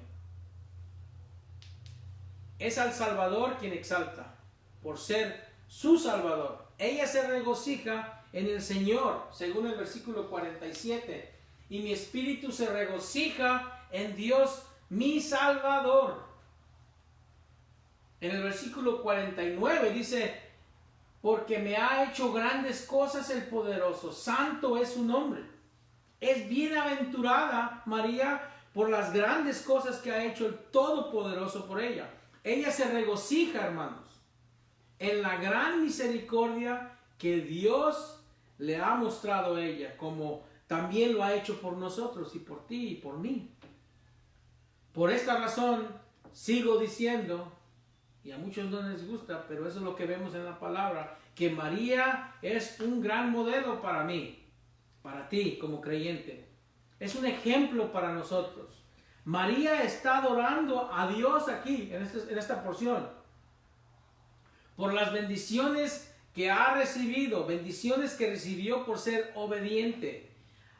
Es al Salvador quien exalta, por ser su Salvador. Ella se regocija en el Señor, según el versículo 47. Y mi espíritu se regocija en Dios mi Salvador. En el versículo 49 dice, porque me ha hecho grandes cosas el poderoso, santo es su nombre. Es bienaventurada María por las grandes cosas que ha hecho el Todopoderoso por ella. Ella se regocija, hermanos, en la gran misericordia que Dios le ha mostrado a ella, como también lo ha hecho por nosotros y por ti y por mí. Por esta razón sigo diciendo, y a muchos no les gusta, pero eso es lo que vemos en la palabra, que María es un gran modelo para mí, para ti como creyente. Es un ejemplo para nosotros. María está adorando a Dios aquí, en esta porción, por las bendiciones que ha recibido, bendiciones que recibió por ser obediente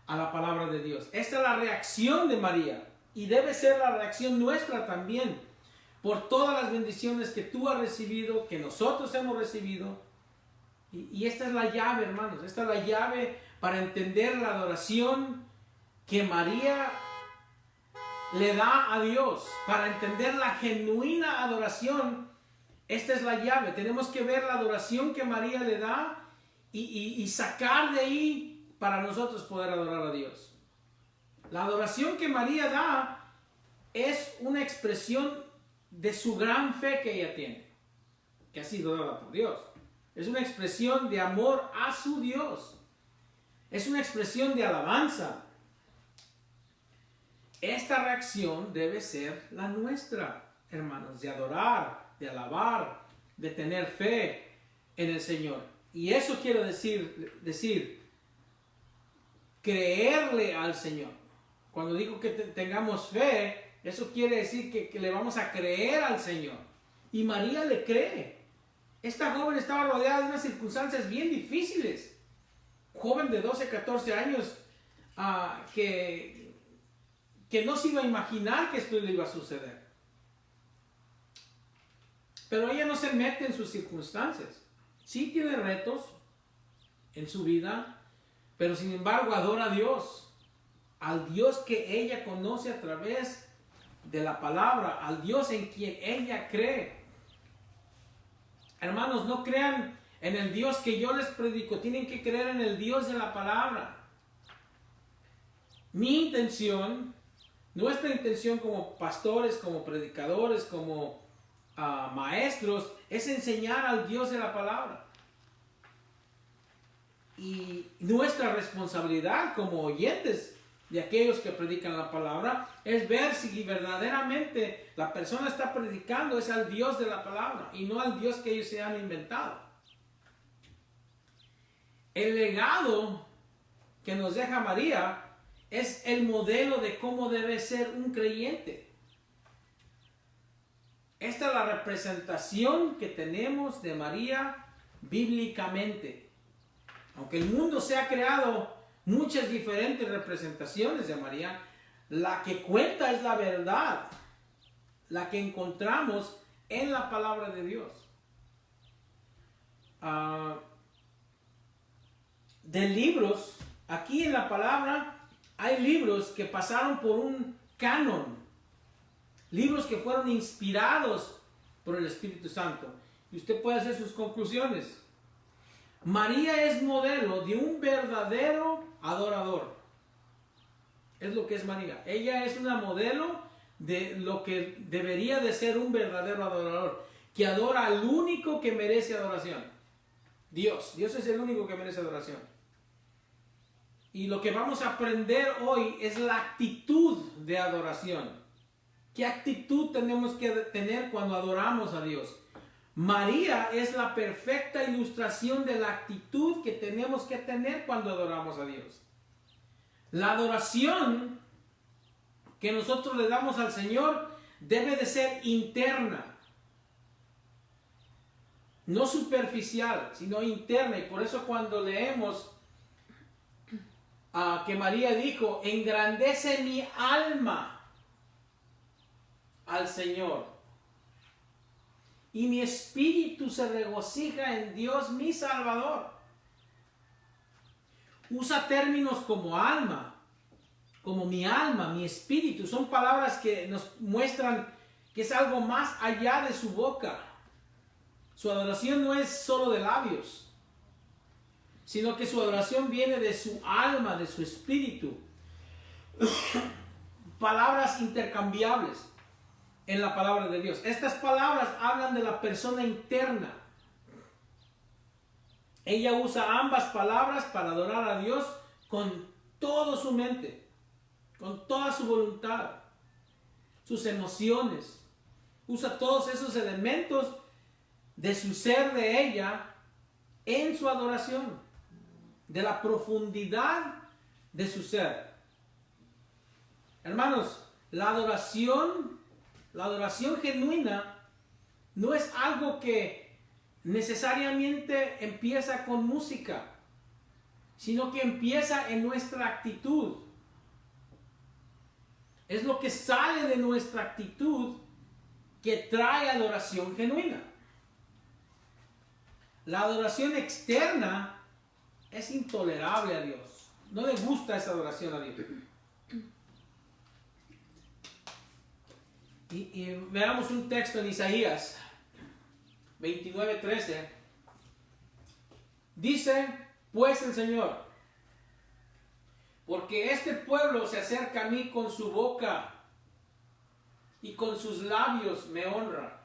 a la palabra de Dios. Esta es la reacción de María. Y debe ser la reacción nuestra también, por todas las bendiciones que tú has recibido, que nosotros hemos recibido. Y esta es la llave, hermanos, esta es la llave para entender la adoración que María le da a Dios. Para entender la genuina adoración, esta es la llave. Tenemos que ver la adoración que María le da y sacar de ahí para nosotros poder adorar a Dios. La adoración que María da es una expresión de su gran fe que ella tiene, que ha sido dada por Dios. Es una expresión de amor a su Dios. Es una expresión de alabanza. Esta reacción debe ser la nuestra, hermanos, de adorar, de alabar, de tener fe en el Señor. Y eso quiero decir creerle al Señor. Cuando digo que tengamos fe, eso quiere decir que le vamos a creer al Señor. Y María le cree. Esta joven estaba rodeada de unas circunstancias bien difíciles. Joven de 12, 14 años que no se iba a imaginar que esto le iba a suceder. Pero ella no se mete en sus circunstancias. Sí tiene retos en su vida, pero sin embargo adora a Dios. Al Dios que ella conoce a través de la palabra, al Dios en quien ella cree. Hermanos, no crean en el Dios que yo les predico, tienen que creer en el Dios de la palabra. Mi intención, nuestra intención como pastores, como predicadores, como maestros, es enseñar al Dios de la palabra. Y nuestra responsabilidad como oyentes de aquellos que predican la palabra es ver si verdaderamente la persona está predicando es al Dios de la palabra y no al Dios que ellos se han inventado. El legado que nos deja María es el modelo de cómo debe ser un creyente. Esta es la representación que tenemos de María bíblicamente. Aunque el mundo se ha creado muchas diferentes representaciones de María, la que cuenta es la verdad, la que encontramos en la palabra de Dios. De libros, aquí en la palabra hay libros que pasaron por un canon, libros que fueron inspirados por el Espíritu Santo, y usted puede hacer sus conclusiones. María es modelo de un verdadero adorador. Es lo que es María. Ella es una modelo de lo que debería de ser un verdadero adorador, que adora al único que merece adoración. Dios. Dios es el único que merece adoración. Y lo que vamos a aprender hoy es la actitud de adoración. ¿Qué actitud tenemos que tener cuando adoramos a Dios? María es la perfecta ilustración de la actitud que tenemos que tener cuando adoramos a Dios. La adoración que nosotros le damos al Señor debe de ser interna, no superficial, sino interna. Y por eso cuando leemos que María dijo, engrandece mi alma al Señor, y mi espíritu se regocija en Dios mi Salvador. Usa términos como alma, como mi alma, mi espíritu. Son palabras que nos muestran que es algo más allá de su boca. Su adoración no es solo de labios, sino que su adoración viene de su alma, de su espíritu. Palabras intercambiables en la palabra de Dios. Estas palabras hablan de la persona interna. Ella usa ambas palabras para adorar a Dios con toda su mente, con toda su voluntad, sus emociones. Usa todos esos elementos de su ser de ella en su adoración, de la profundidad de su ser. Hermanos, la adoración genuina no es algo que necesariamente empieza con música, sino que empieza en nuestra actitud. Es lo que sale de nuestra actitud que trae adoración genuina. La adoración externa es intolerable a Dios. No le gusta esa adoración a Dios. Y veamos un texto en Isaías 29:13. Dice pues el Señor, porque este pueblo se acerca a mí con su boca y con sus labios me honra,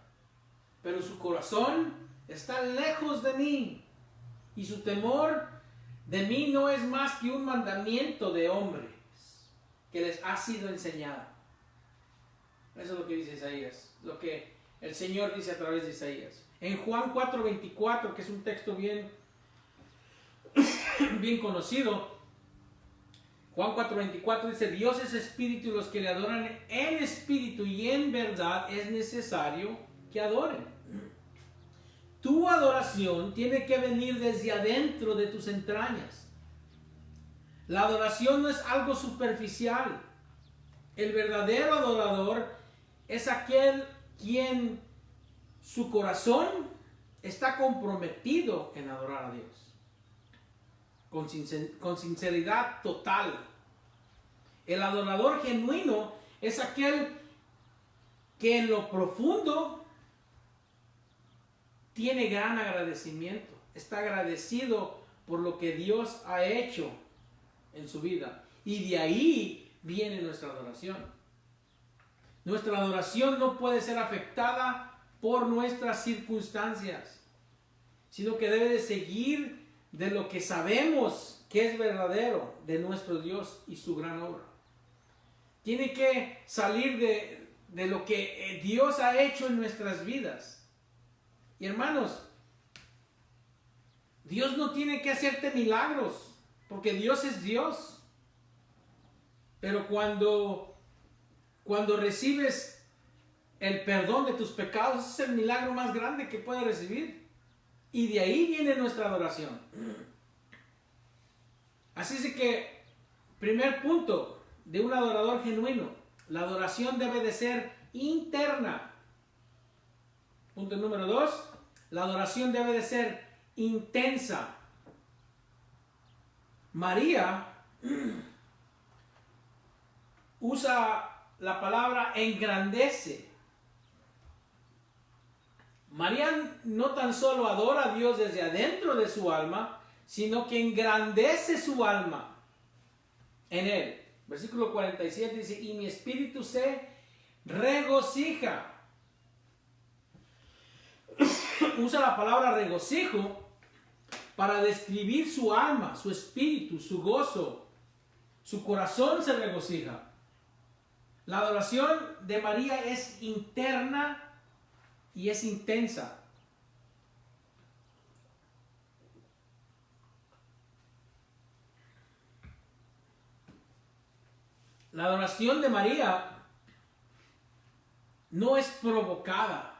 pero su corazón está lejos de mí y su temor de mí no es más que un mandamiento de hombres que les ha sido enseñado. Eso es lo que dice Isaías, lo que el Señor dice a través de Isaías. En Juan 4:24, que es un texto bien conocido, Juan 4:24 dice: Dios es espíritu y los que le adoran en espíritu y en verdad es necesario que adoren. Tu adoración tiene que venir desde adentro de tus entrañas. La adoración no es algo superficial. El verdadero adorador es aquel quien su corazón está comprometido en adorar a Dios. Con sinceridad total. El adorador genuino es aquel que en lo profundo tiene gran agradecimiento. Está agradecido por lo que Dios ha hecho en su vida. Y de ahí viene nuestra adoración. Nuestra adoración no puede ser afectada por nuestras circunstancias, sino que debe de seguir de lo que sabemos que es verdadero de nuestro Dios y su gran obra. Tiene que salir de lo que Dios ha hecho en nuestras vidas. Y hermanos, Dios no tiene que hacerte milagros, porque Dios es Dios. Pero cuando recibes el perdón de tus pecados, es el milagro más grande que puedes recibir. Y de ahí viene nuestra adoración. Así es que, primer punto de un adorador genuino, la adoración debe de ser interna. Punto número 2, la adoración debe de ser intensa. María usa la palabra engrandece. María no tan solo adora a Dios desde adentro de su alma, sino que engrandece su alma en Él. Versículo 47 dice: y mi espíritu se regocija. Usa la palabra regocijo para describir su alma, su espíritu, su gozo. Su corazón se regocija. La adoración de María es interna y es intensa. La adoración de María no es provocada,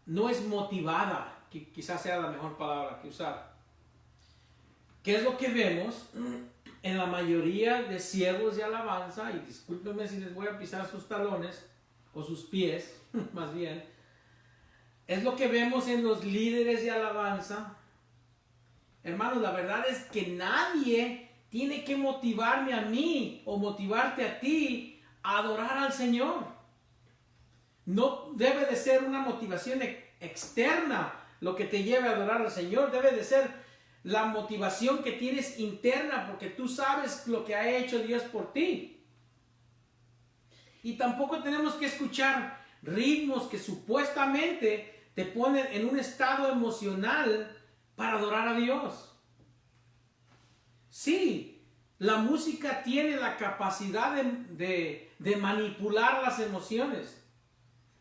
no es motivada, que quizás sea la mejor palabra que usar. ¿Qué es lo que vemos en la mayoría de siervos de alabanza? Y discúlpenme si les voy a pisar sus talones o sus pies, más bien. Es lo que vemos en los líderes de alabanza. Hermanos, la verdad es que nadie tiene que motivarme a mí o motivarte a ti a adorar al Señor. No debe de ser una motivación externa lo que te lleve a adorar al Señor. Debe de ser la motivación que tienes interna, porque tú sabes lo que ha hecho Dios por ti. Y tampoco tenemos que escuchar ritmos que supuestamente te ponen en un estado emocional para adorar a Dios. Sí, la música tiene la capacidad de manipular las emociones,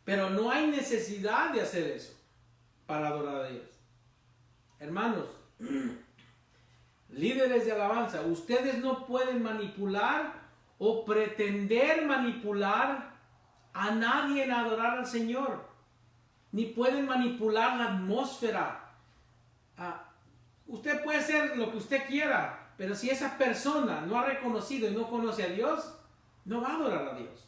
pero no hay necesidad de hacer eso para adorar a Dios. Hermanos, líderes de alabanza, ustedes no pueden manipular o pretender manipular a nadie en adorar al Señor, ni pueden manipular la atmósfera. Usted puede hacer lo que usted quiera, pero si esa persona no ha reconocido y no conoce a Dios, no va a adorar a Dios.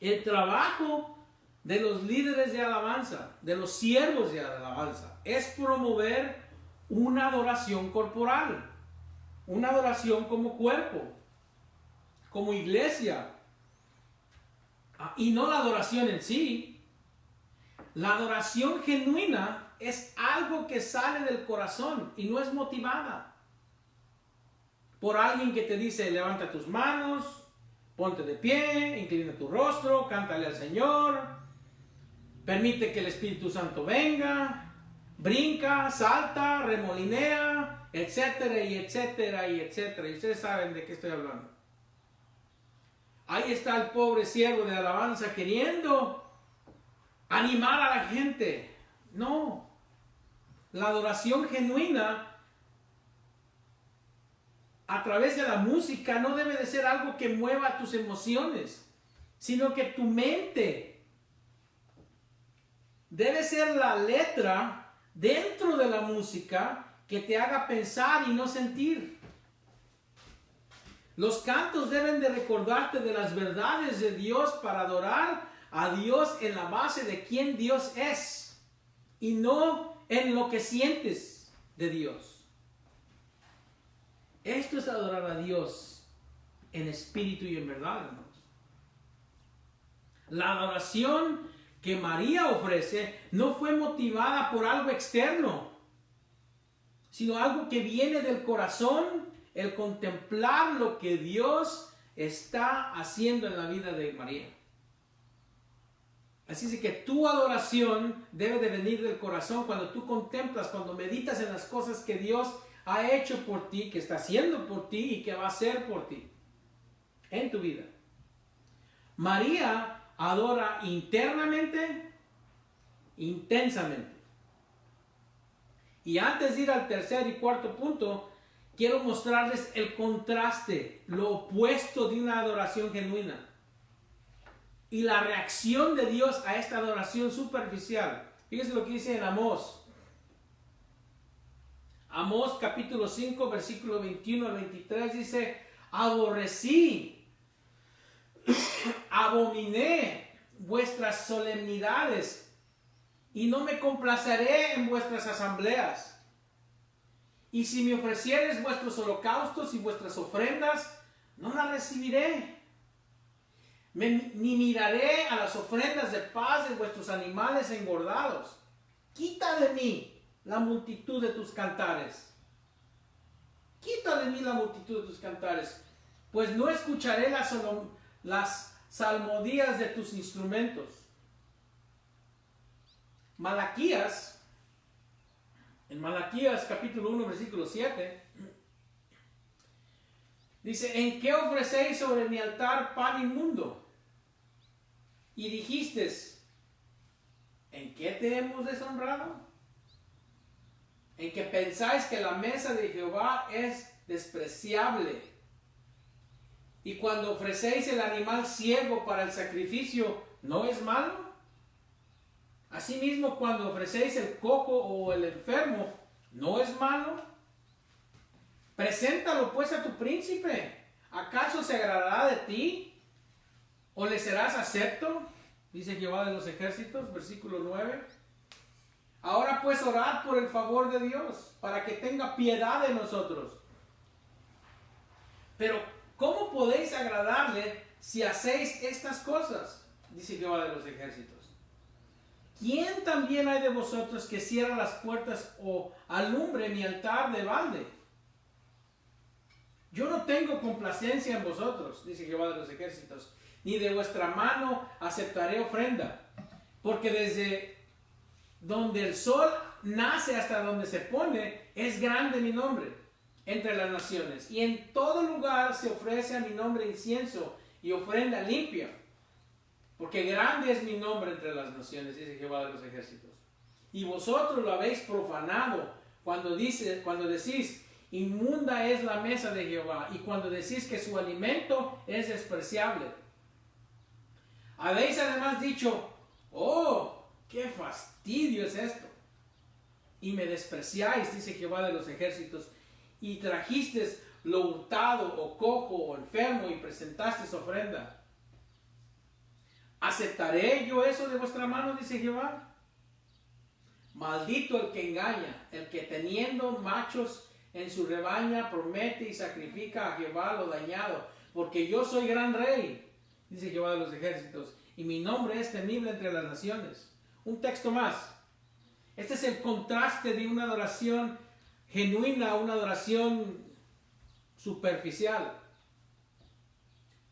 El trabajo de los líderes de alabanza, de los siervos de alabanza, es promover una adoración corporal, una adoración como cuerpo, como iglesia, y no la adoración en sí. La adoración genuina es algo que sale del corazón y no es motivada por alguien que te dice: levanta tus manos, ponte de pie, inclina tu rostro, cántale al Señor, permite que el Espíritu Santo venga, brinca, salta, remolinea, etcétera y etcétera y etcétera. Y ustedes saben de qué estoy hablando. ahí está el pobre siervo de alabanza queriendo animar a la gente. No, la adoración genuina a través de la música no debe de ser algo que mueva tus emociones, sino que tu mente debe ser la letra dentro de la música que te haga pensar y no sentir. Los cantos deben de recordarte de las verdades de Dios para adorar a Dios en la base de quién Dios es y no en lo que sientes de Dios. Esto es adorar a Dios en espíritu y en verdad, hermanos. La adoración que María ofrece no fue motivada por algo externo, sino algo que viene del corazón, el contemplar lo que Dios está haciendo en la vida de María. Así es que tu adoración debe de venir del corazón cuando tú contemplas, cuando meditas en las cosas que Dios ha hecho por ti, que está haciendo por ti y que va a hacer por ti en tu vida. María adora internamente, intensamente. Y antes de ir al tercer y cuarto punto, quiero mostrarles el contraste, lo opuesto de una adoración genuina y la reacción de Dios a esta adoración superficial. Fíjense lo que dice en Amós. Amós capítulo 5, versículo 21 al 23 dice: aborrecí, abominé vuestras solemnidades y no me complaceré en vuestras asambleas. Y si me ofrecieres vuestros holocaustos y vuestras ofrendas, no las recibiré. Ni miraré a las ofrendas de paz de vuestros animales engordados. Quita de mí la multitud de tus cantares. Quita de mí la multitud de tus cantares, pues no escucharé las salmodías de tus instrumentos. En Malaquías capítulo 1 versículo 7, dice: ¿en qué ofrecéis sobre mi altar pan inmundo? Y dijisteis: ¿en qué te hemos deshonrado? En que pensáis que la mesa de Jehová es despreciable. Y cuando ofrecéis el animal ciego para el sacrificio, ¿no es malo? Asimismo, cuando ofrecéis el cojo o el enfermo, ¿no es malo? Preséntalo pues a tu príncipe. ¿Acaso se agradará de ti? ¿O le serás acepto? Dice Jehová de los ejércitos, versículo 9. Ahora pues orad por el favor de Dios, para que tenga piedad de nosotros. Pero ¿cómo podéis agradarle si hacéis estas cosas? Dice Jehová de los ejércitos. ¿Quién también hay de vosotros que cierra las puertas o alumbre mi altar de balde? Yo no tengo complacencia en vosotros, dice Jehová de los ejércitos, ni de vuestra mano aceptaré ofrenda, porque desde donde el sol nace hasta donde se pone, es grande mi nombre entre las naciones. Y en todo lugar se ofrece a mi nombre incienso y ofrenda limpia. Porque grande es mi nombre entre las naciones, dice Jehová de los ejércitos. Y vosotros lo habéis profanado cuando decís: inmunda es la mesa de Jehová. Y cuando decís que su alimento es despreciable. Habéis además dicho: oh, ¡qué fastidio es esto! Y me despreciáis, dice Jehová de los ejércitos, y trajisteis lo hurtado, o cojo, o enfermo, y presentasteis ofrenda. ¿Aceptaré yo eso de vuestra mano? Dice Jehová. Maldito el que engaña, el que teniendo machos en su rebaña promete y sacrifica a Jehová lo dañado, porque yo soy gran rey, dice Jehová de los ejércitos, y mi nombre es temible entre las naciones. Un texto más. Este es el contraste de una adoración genuina a una adoración superficial.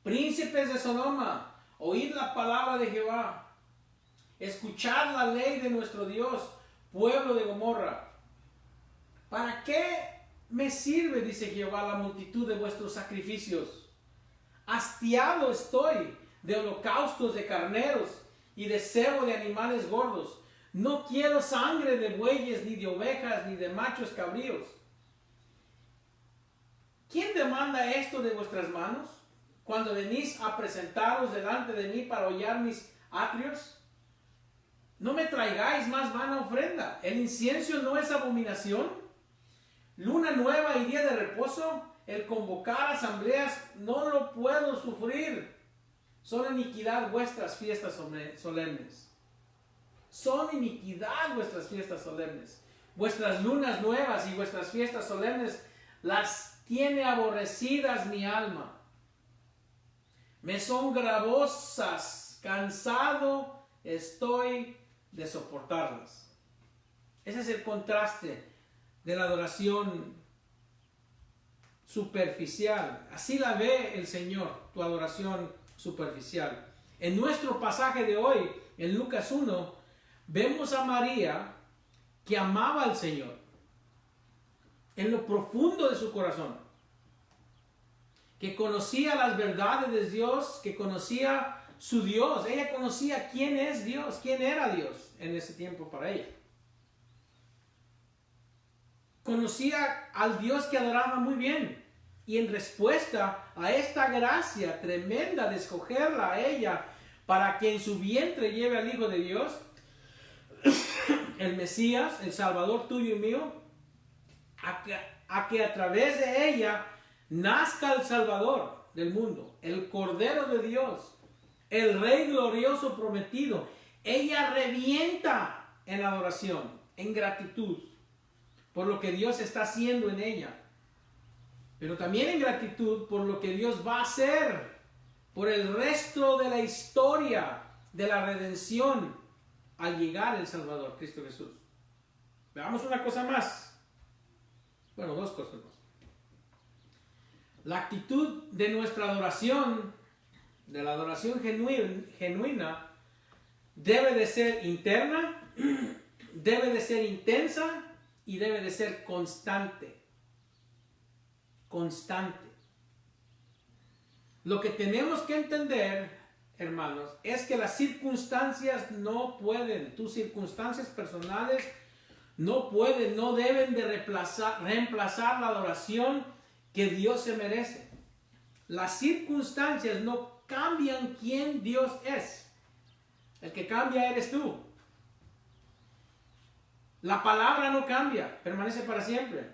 Príncipes de Sodoma, oíd la palabra de Jehová. Escuchad la ley de nuestro Dios, pueblo de Gomorra. ¿Para qué me sirve, dice Jehová, la multitud de vuestros sacrificios? Hastiado estoy de holocaustos de carneros y de cebo de animales gordos. No quiero sangre de bueyes, ni de ovejas, ni de machos cabríos. ¿Quién demanda esto de vuestras manos cuando venís a presentaros delante de mí para hollar mis atrios? No me traigáis más vana ofrenda. ¿El incienso no es abominación? Luna nueva y día de reposo, el convocar asambleas, no lo puedo sufrir. Son iniquidad vuestras fiestas solemnes. Son iniquidad vuestras fiestas solemnes. Vuestras lunas nuevas y vuestras fiestas solemnes las tiene aborrecidas mi alma. Me son gravosas, cansado estoy de soportarlas. Ese es el contraste de la adoración superficial. Así la ve el Señor, tu adoración superficial. En nuestro pasaje de hoy, en Lucas 1, vemos a María que amaba al Señor en lo profundo de su corazón, que conocía las verdades de Dios, que conocía su Dios. Ella conocía quién es Dios, quién era Dios en ese tiempo para ella. Conocía al Dios que adoraba muy bien. Y en respuesta a esta gracia tremenda de escogerla a ella para que en su vientre lleve al Hijo de Dios, el Mesías, el Salvador tuyo y mío, a que a través de ella nazca el Salvador del mundo, el Cordero de Dios, el Rey glorioso prometido. Ella revienta en adoración, en gratitud por lo que Dios está haciendo en ella, pero también en gratitud por lo que Dios va a hacer por el resto de la historia de la redención al llegar el Salvador, Cristo Jesús. Veamos una cosa más. Bueno, dos cosas más. La actitud de nuestra adoración, de la adoración genuina, debe de ser interna, debe de ser intensa y debe de ser constante. Constante. Lo que tenemos que entender, hermanos, es que las circunstancias no pueden, tus circunstancias personales no pueden, no deben de reemplazar la adoración que Dios se merece. Las circunstancias no cambian quién Dios es. El que cambia eres tú. La palabra no cambia, permanece para siempre.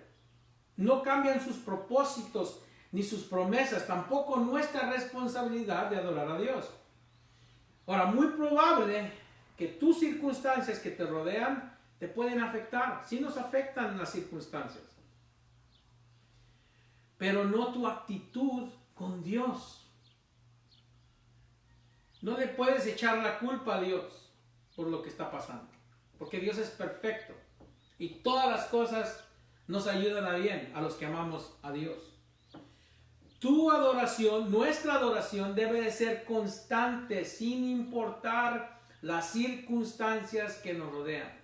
No cambian sus propósitos ni sus promesas, tampoco nuestra responsabilidad de adorar a Dios. Ahora, muy probable que tus circunstancias que te rodean te pueden afectar. Sí nos afectan las circunstancias, pero no tu actitud con Dios. No le puedes echar la culpa a Dios por lo que está pasando, porque Dios es perfecto y todas las cosas nos ayudan a bien a los que amamos a Dios. Tu adoración, nuestra adoración debe de ser constante sin importar las circunstancias que nos rodean.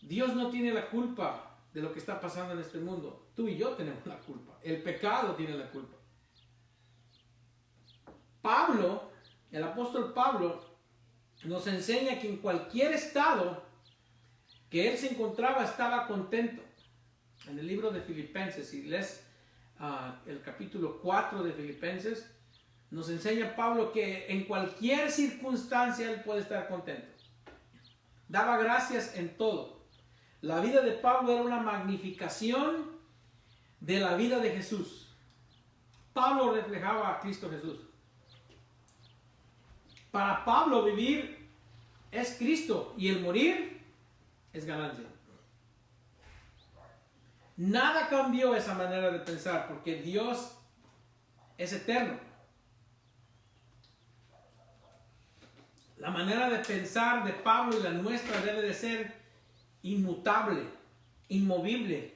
Dios no tiene la culpa de lo que está pasando en este mundo. Tú y yo tenemos la culpa. El pecado tiene la culpa. Pablo, el apóstol Pablo, nos enseña que en cualquier estado que él se encontraba estaba contento. En el libro de Filipenses, si lees el capítulo 4 de Filipenses, nos enseña Pablo que en cualquier circunstancia él puede estar contento. Daba gracias en todo. La vida de Pablo era una magnificación de la vida de Jesús. Pablo reflejaba a Cristo Jesús. Para Pablo vivir es Cristo y el morir es ganancia. Nada cambió esa manera de pensar porque Dios es eterno. La manera de pensar de Pablo y la nuestra debe de ser inmutable, inmovible,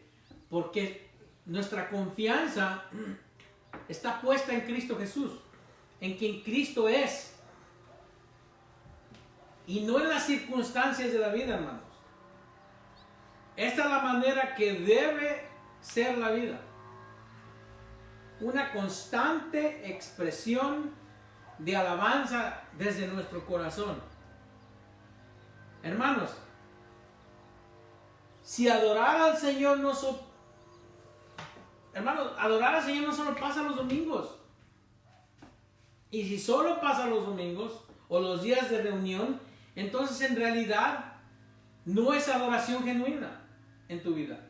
porque nuestra confianza está puesta en Cristo Jesús, en quien Cristo es, y no en las circunstancias de la vida, hermanos. Esta es la manera que debe ser la vida. una constante expresión de alabanza desde nuestro corazón. Hermanos, si adorar al Señor adorar al Señor no solo pasa los domingos. Y si solo pasa los domingos o los días de reunión, entonces en realidad no es adoración genuina en tu vida.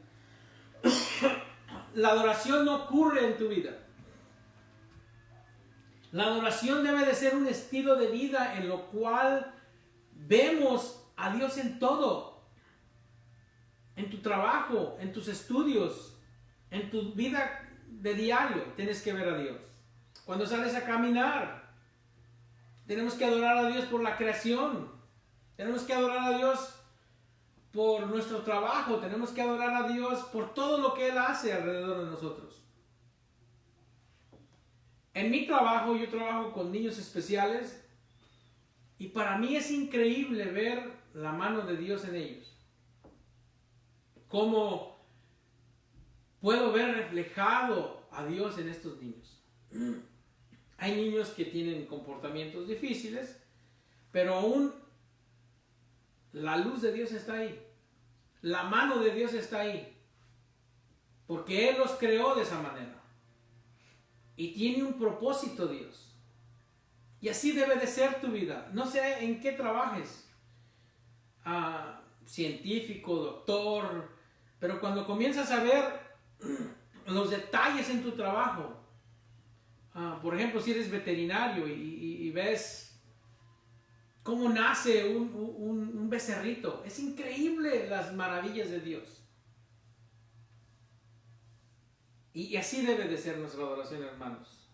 La adoración no ocurre en tu vida. La adoración debe de ser un estilo de vida en lo cual vemos a Dios en todo. En tu trabajo, en tus estudios, en tu vida de diario, tienes que ver a Dios. Cuando sales a caminar, tenemos que adorar a Dios por la creación. Tenemos que adorar a Dios por nuestro trabajo. Tenemos que adorar a Dios por todo lo que Él hace alrededor de nosotros. En mi trabajo, yo trabajo con niños especiales y para mí es increíble ver la mano de Dios en ellos. Cómo puedo ver reflejado a Dios en estos niños. Hay niños que tienen comportamientos difíciles, pero aún la luz de Dios está ahí. La mano de Dios está ahí. Porque Él los creó de esa manera. Y tiene un propósito Dios. Y así debe de ser tu vida. No sé en qué trabajes. Científico, doctor. Pero cuando comienzas a ver los detalles en tu trabajo. Por ejemplo, si eres veterinario y ves cómo nace un becerrito. Es increíble las maravillas de Dios. Y así debe de ser nuestra adoración, hermanos.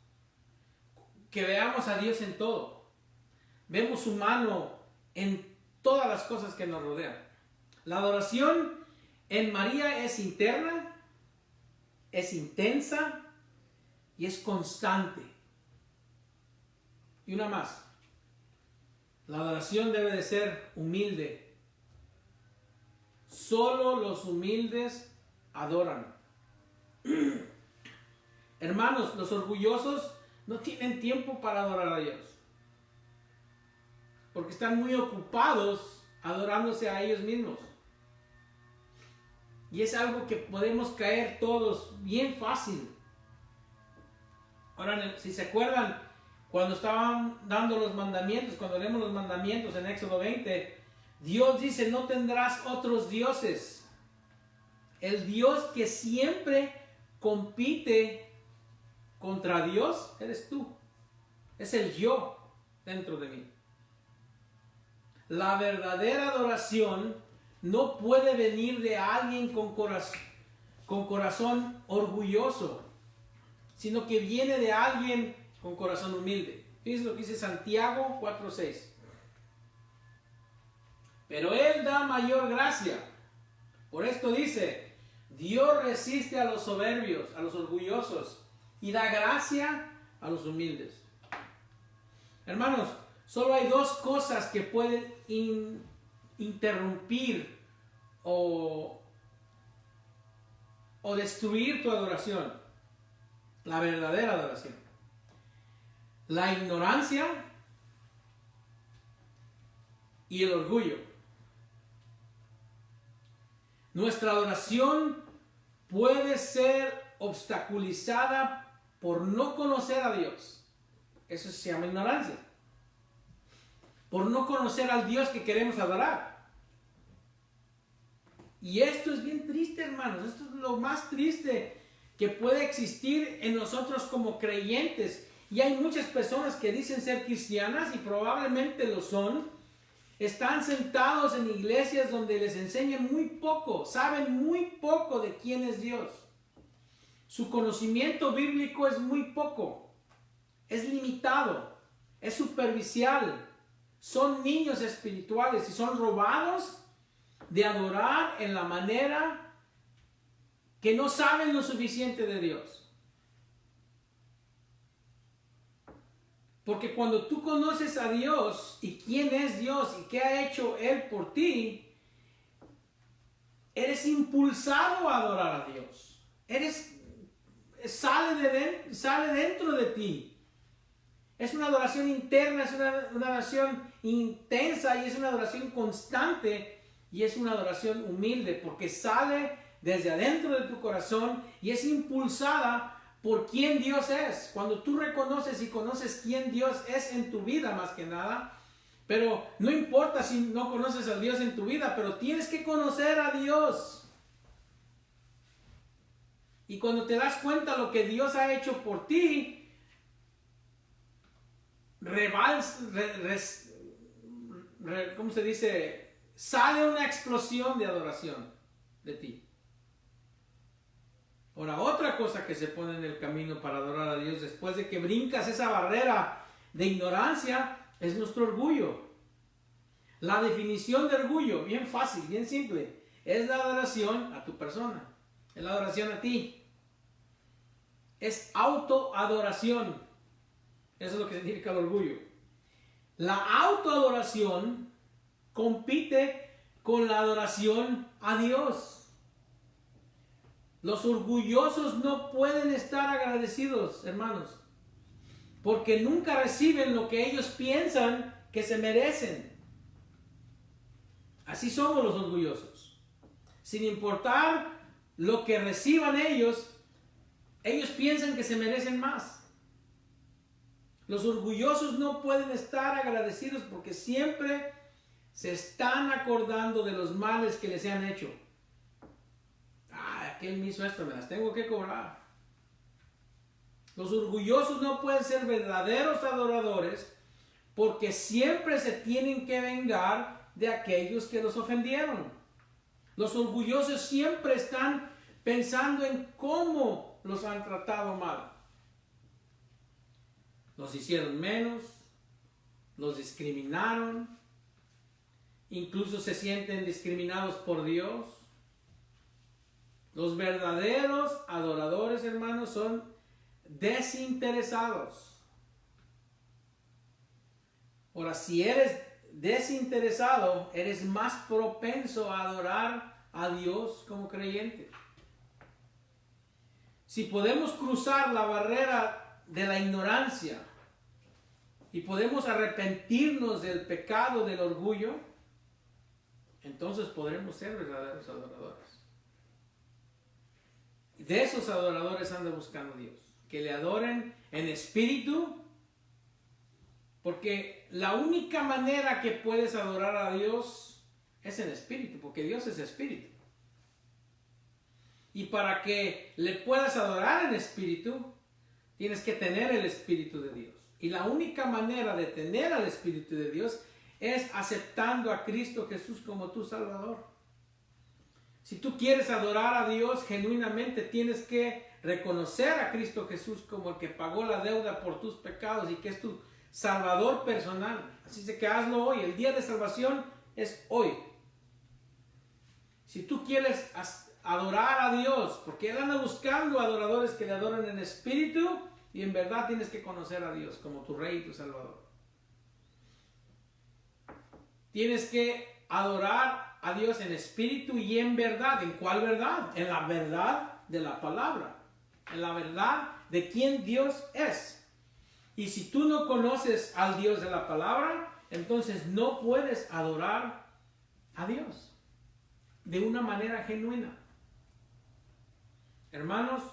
Que veamos a Dios en todo. Vemos su mano en todas las cosas que nos rodean. La adoración en María es interna, es intensa y es constante. Y una más. La adoración debe de ser humilde. Solo los humildes adoran. Hermanos, los orgullosos no tienen tiempo para adorar a Dios. Porque están muy ocupados adorándose a ellos mismos. Y es algo que podemos caer todos bien fácil. Ahora, si se acuerdan, cuando estaban dando los mandamientos, cuando leemos los mandamientos en Éxodo 20, Dios dice, no tendrás otros dioses. El Dios que siempre compite contra Dios, eres tú. Es el yo dentro de mí. La verdadera adoración no puede venir de alguien con corazón orgulloso, sino que viene de alguien con corazón humilde. Fíjense lo que dice Santiago 4:6. Pero Él da mayor gracia. Por esto dice, Dios resiste a los soberbios, a los orgullosos, y da gracia a los humildes. Hermanos, solo hay dos cosas que pueden interrumpir o destruir tu adoración. La verdadera adoración. La ignorancia y el orgullo. Nuestra adoración puede ser obstaculizada por no conocer a Dios. Eso se llama ignorancia. Por no conocer al Dios que queremos adorar. Y esto es bien triste, hermanos. Esto es lo más triste que puede existir en nosotros como creyentes. Y hay muchas personas que dicen ser cristianas y probablemente lo son. Están sentados en iglesias donde les enseñan muy poco, saben muy poco de quién es Dios. Su conocimiento bíblico es muy poco, es limitado, es superficial. Son niños espirituales y son robados de adorar en la manera que no saben lo suficiente de Dios. Porque cuando tú conoces a Dios y quién es Dios y qué ha hecho Él por ti, eres impulsado a adorar a Dios. Sale sale dentro de ti. Es una adoración interna, es una adoración intensa y es una adoración constante y es una adoración humilde porque sale desde adentro de tu corazón y es impulsada por quién Dios es. Cuando tú reconoces y conoces quién Dios es en tu vida más que nada, pero no importa si no conoces a Dios en tu vida, pero tienes que conocer a Dios. Y cuando te das cuenta de lo que Dios ha hecho por ti, ¿cómo se dice? Sale una explosión de adoración de ti. Ahora, otra cosa que se pone en el camino para adorar a Dios después de que brincas esa barrera de ignorancia es nuestro orgullo. La definición de orgullo, bien fácil, bien simple, es la adoración a tu persona, es la adoración a ti. Es autoadoración. Eso es lo que significa el orgullo. La autoadoración compite con la adoración a Dios. Los orgullosos no pueden estar agradecidos, hermanos, porque nunca reciben lo que ellos piensan que se merecen. Así somos los orgullosos. Sin importar lo que reciban ellos piensan que se merecen más. Los orgullosos no pueden estar agradecidos porque siempre se están acordando de los males que les han hecho. Aquel me hizo esto, me las tengo que cobrar. Los orgullosos no pueden ser verdaderos adoradores porque siempre se tienen que vengar de aquellos que los ofendieron. Los orgullosos siempre están pensando en cómo los han tratado mal. Los hicieron menos, los discriminaron, incluso se sienten discriminados por Dios. Los verdaderos adoradores, hermanos, son desinteresados. Ahora, si eres desinteresado, eres más propenso a adorar a Dios como creyente. Si podemos cruzar la barrera de la ignorancia y podemos arrepentirnos del pecado del orgullo, entonces podremos ser verdaderos adoradores. De esos adoradores anda buscando Dios, que le adoren en espíritu, porque la única manera que puedes adorar a Dios es en espíritu, porque Dios es espíritu. Y para que le puedas adorar en espíritu, tienes que tener el Espíritu de Dios. Y la única manera de tener al Espíritu de Dios es aceptando a Cristo Jesús como tu Salvador. Si tú quieres adorar a Dios genuinamente, tienes que reconocer a Cristo Jesús como el que pagó la deuda por tus pecados y que es tu Salvador personal. Así que hazlo hoy. El día de salvación es hoy. Si tú quieres adorar a Dios, porque Él anda buscando adoradores que le adoren en espíritu y en verdad, tienes que conocer a Dios como tu Rey y tu Salvador. Tienes que adorar a Dios en espíritu y en verdad. ¿En cuál verdad? En la verdad de la palabra, en la verdad de quién Dios es. Y si tú no conoces al Dios de la palabra, entonces no puedes adorar a Dios de una manera genuina. Hermanos,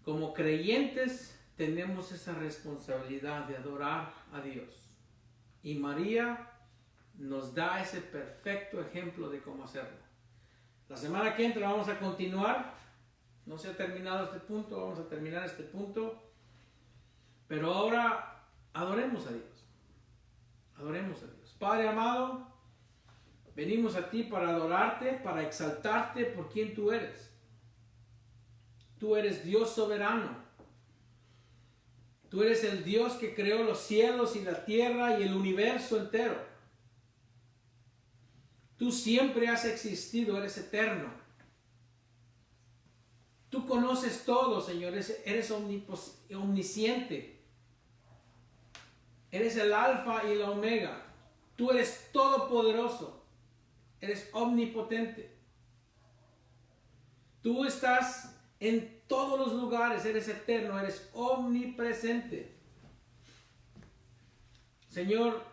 como creyentes tenemos esa responsabilidad de adorar a Dios. Y María nos da ese perfecto ejemplo de cómo hacerlo. La semana que entra vamos a continuar. No se ha terminado este punto, vamos a terminar este punto. Pero ahora adoremos a Dios. Adoremos a Dios. Padre amado, venimos a ti para adorarte, para exaltarte por quien tú eres. Tú eres Dios soberano. Tú eres el Dios que creó los cielos y la tierra y el universo entero. Tú siempre has existido, eres eterno. Tú conoces todo, Señor, eres omnisciente. Eres el alfa y la omega. Tú eres todopoderoso. Eres omnipotente. Tú estás en todos los lugares, eres eterno, eres omnipresente. Señor,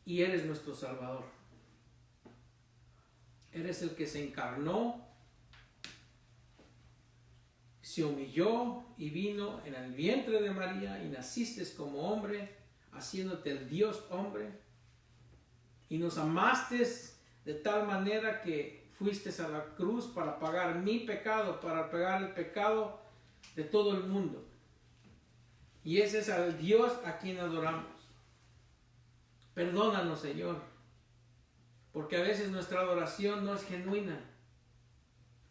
y eres nuestro Salvador. Eres el que se encarnó, se humilló y vino en el vientre de María y naciste como hombre, haciéndote el Dios hombre, y nos amaste de tal manera que fuiste a la cruz para pagar mi pecado, para pagar el pecado de todo el mundo. Y ese es el Dios a quien adoramos. Perdónanos, Señor, porque a veces nuestra adoración no es genuina,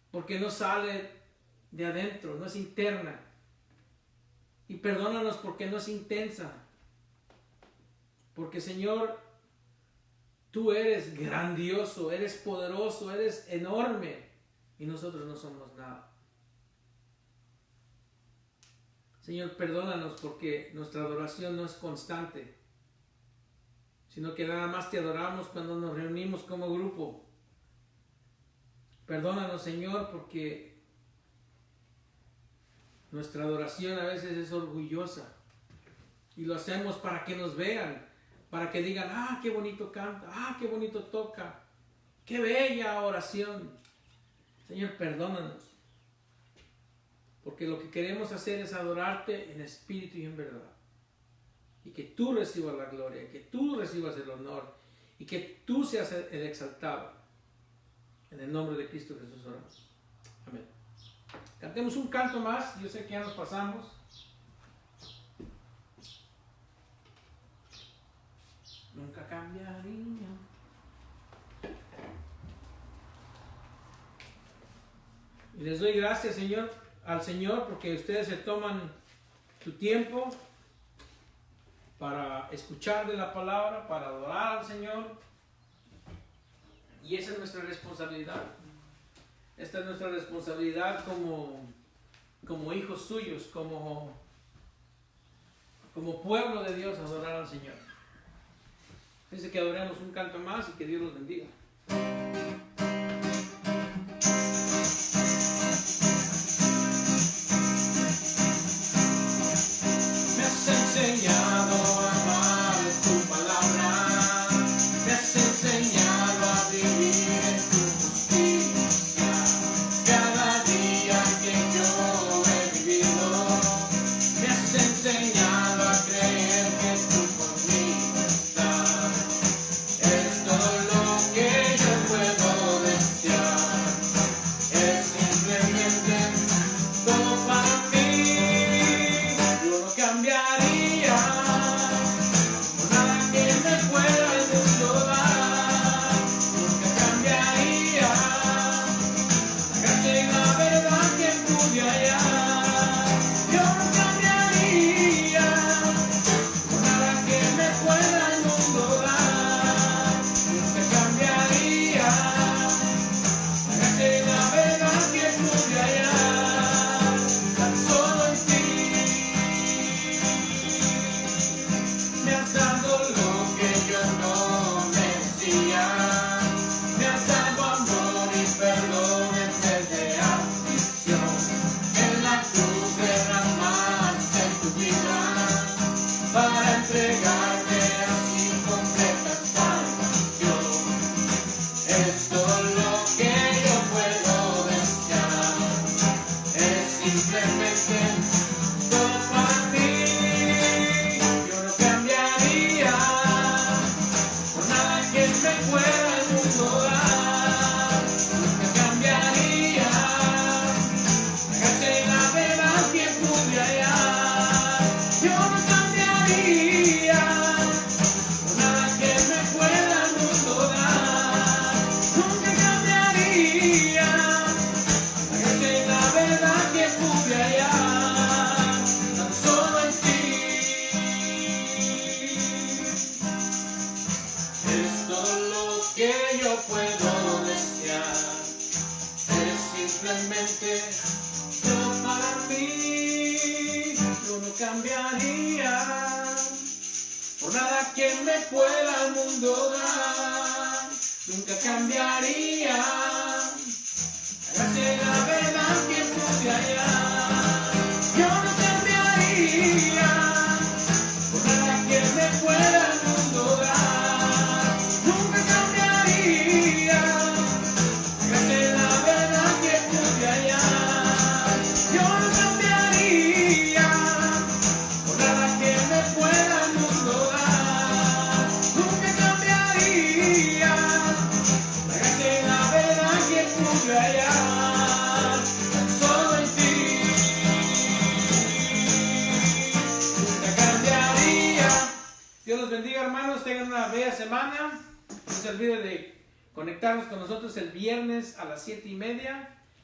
porque no sale de adentro, no es interna. Y perdónanos porque no es intensa. Porque, Señor, tú eres grandioso, eres poderoso, eres enorme, y nosotros no somos nada. Señor, perdónanos porque nuestra adoración no es constante, sino que nada más te adoramos cuando nos reunimos como grupo. Perdónanos, Señor, porque nuestra adoración a veces es orgullosa y lo hacemos para que nos vean, para que digan, ah, qué bonito canta, ah, qué bonito toca, qué bella oración. Señor, perdónanos, porque lo que queremos hacer es adorarte en espíritu y en verdad. Y que tú recibas la gloria, que tú recibas el honor y que tú seas el exaltado. En el nombre de Cristo Jesús oramos. Amén. Cantemos un canto más, yo sé que ya nos pasamos. Nunca cambiaría. Y les doy gracias, Señor, al Señor, porque ustedes se toman su tiempo para escuchar de la palabra, para adorar al Señor. Y esa es nuestra responsabilidad. Esta es nuestra responsabilidad como hijos suyos, como pueblo de Dios, adorar al Señor. Dice que adoremos un canto más y que Dios los bendiga. Me has enseñado a amar tu palabra, me has enseñado a vivir en tu justicia. Cada día que yo he vivido, me has enseñado a creer que tú conmigo estás. Es todo lo que yo puedo desear, es simplemente todo para ti. Yo no cambiaría por nada que me pueda el mundo dar. Nunca cambiaría la gracia y la verdad que pude hallar. Yo no cambiaría por nada que me pueda el mundo dar. Nunca cambiaría la gracia y la verdad que pude hallar. Tan solo en ti me has dado lo que yo no merecía. Me has dado amor y perdón en vez de aflicción. En la cruz derramaste tu vida para entregarte así completa salvación. Es todo lo que yo puedo desear, es simplemente todo para ti. Yo no cambiaría por nada que me pueda el mundo dar. Nunca cambiaría la gracia y la verdad que pude hallar. Yo no cambiaría por nada que me pueda el mundo dar. Nunca cambiaría la gracia y la verdad que pude hallar. Tan solo en ti. Es todo lo que yo puedo desear, es simplemente todo para mí. Yo no cambiaría por nada que me pueda el mundo dar. Nunca cambiaría la gracia y la verdad que Dios los bendiga, hermanos. Tengan una bella semana. No se olviden de conectarnos con nosotros el viernes a las 7:30.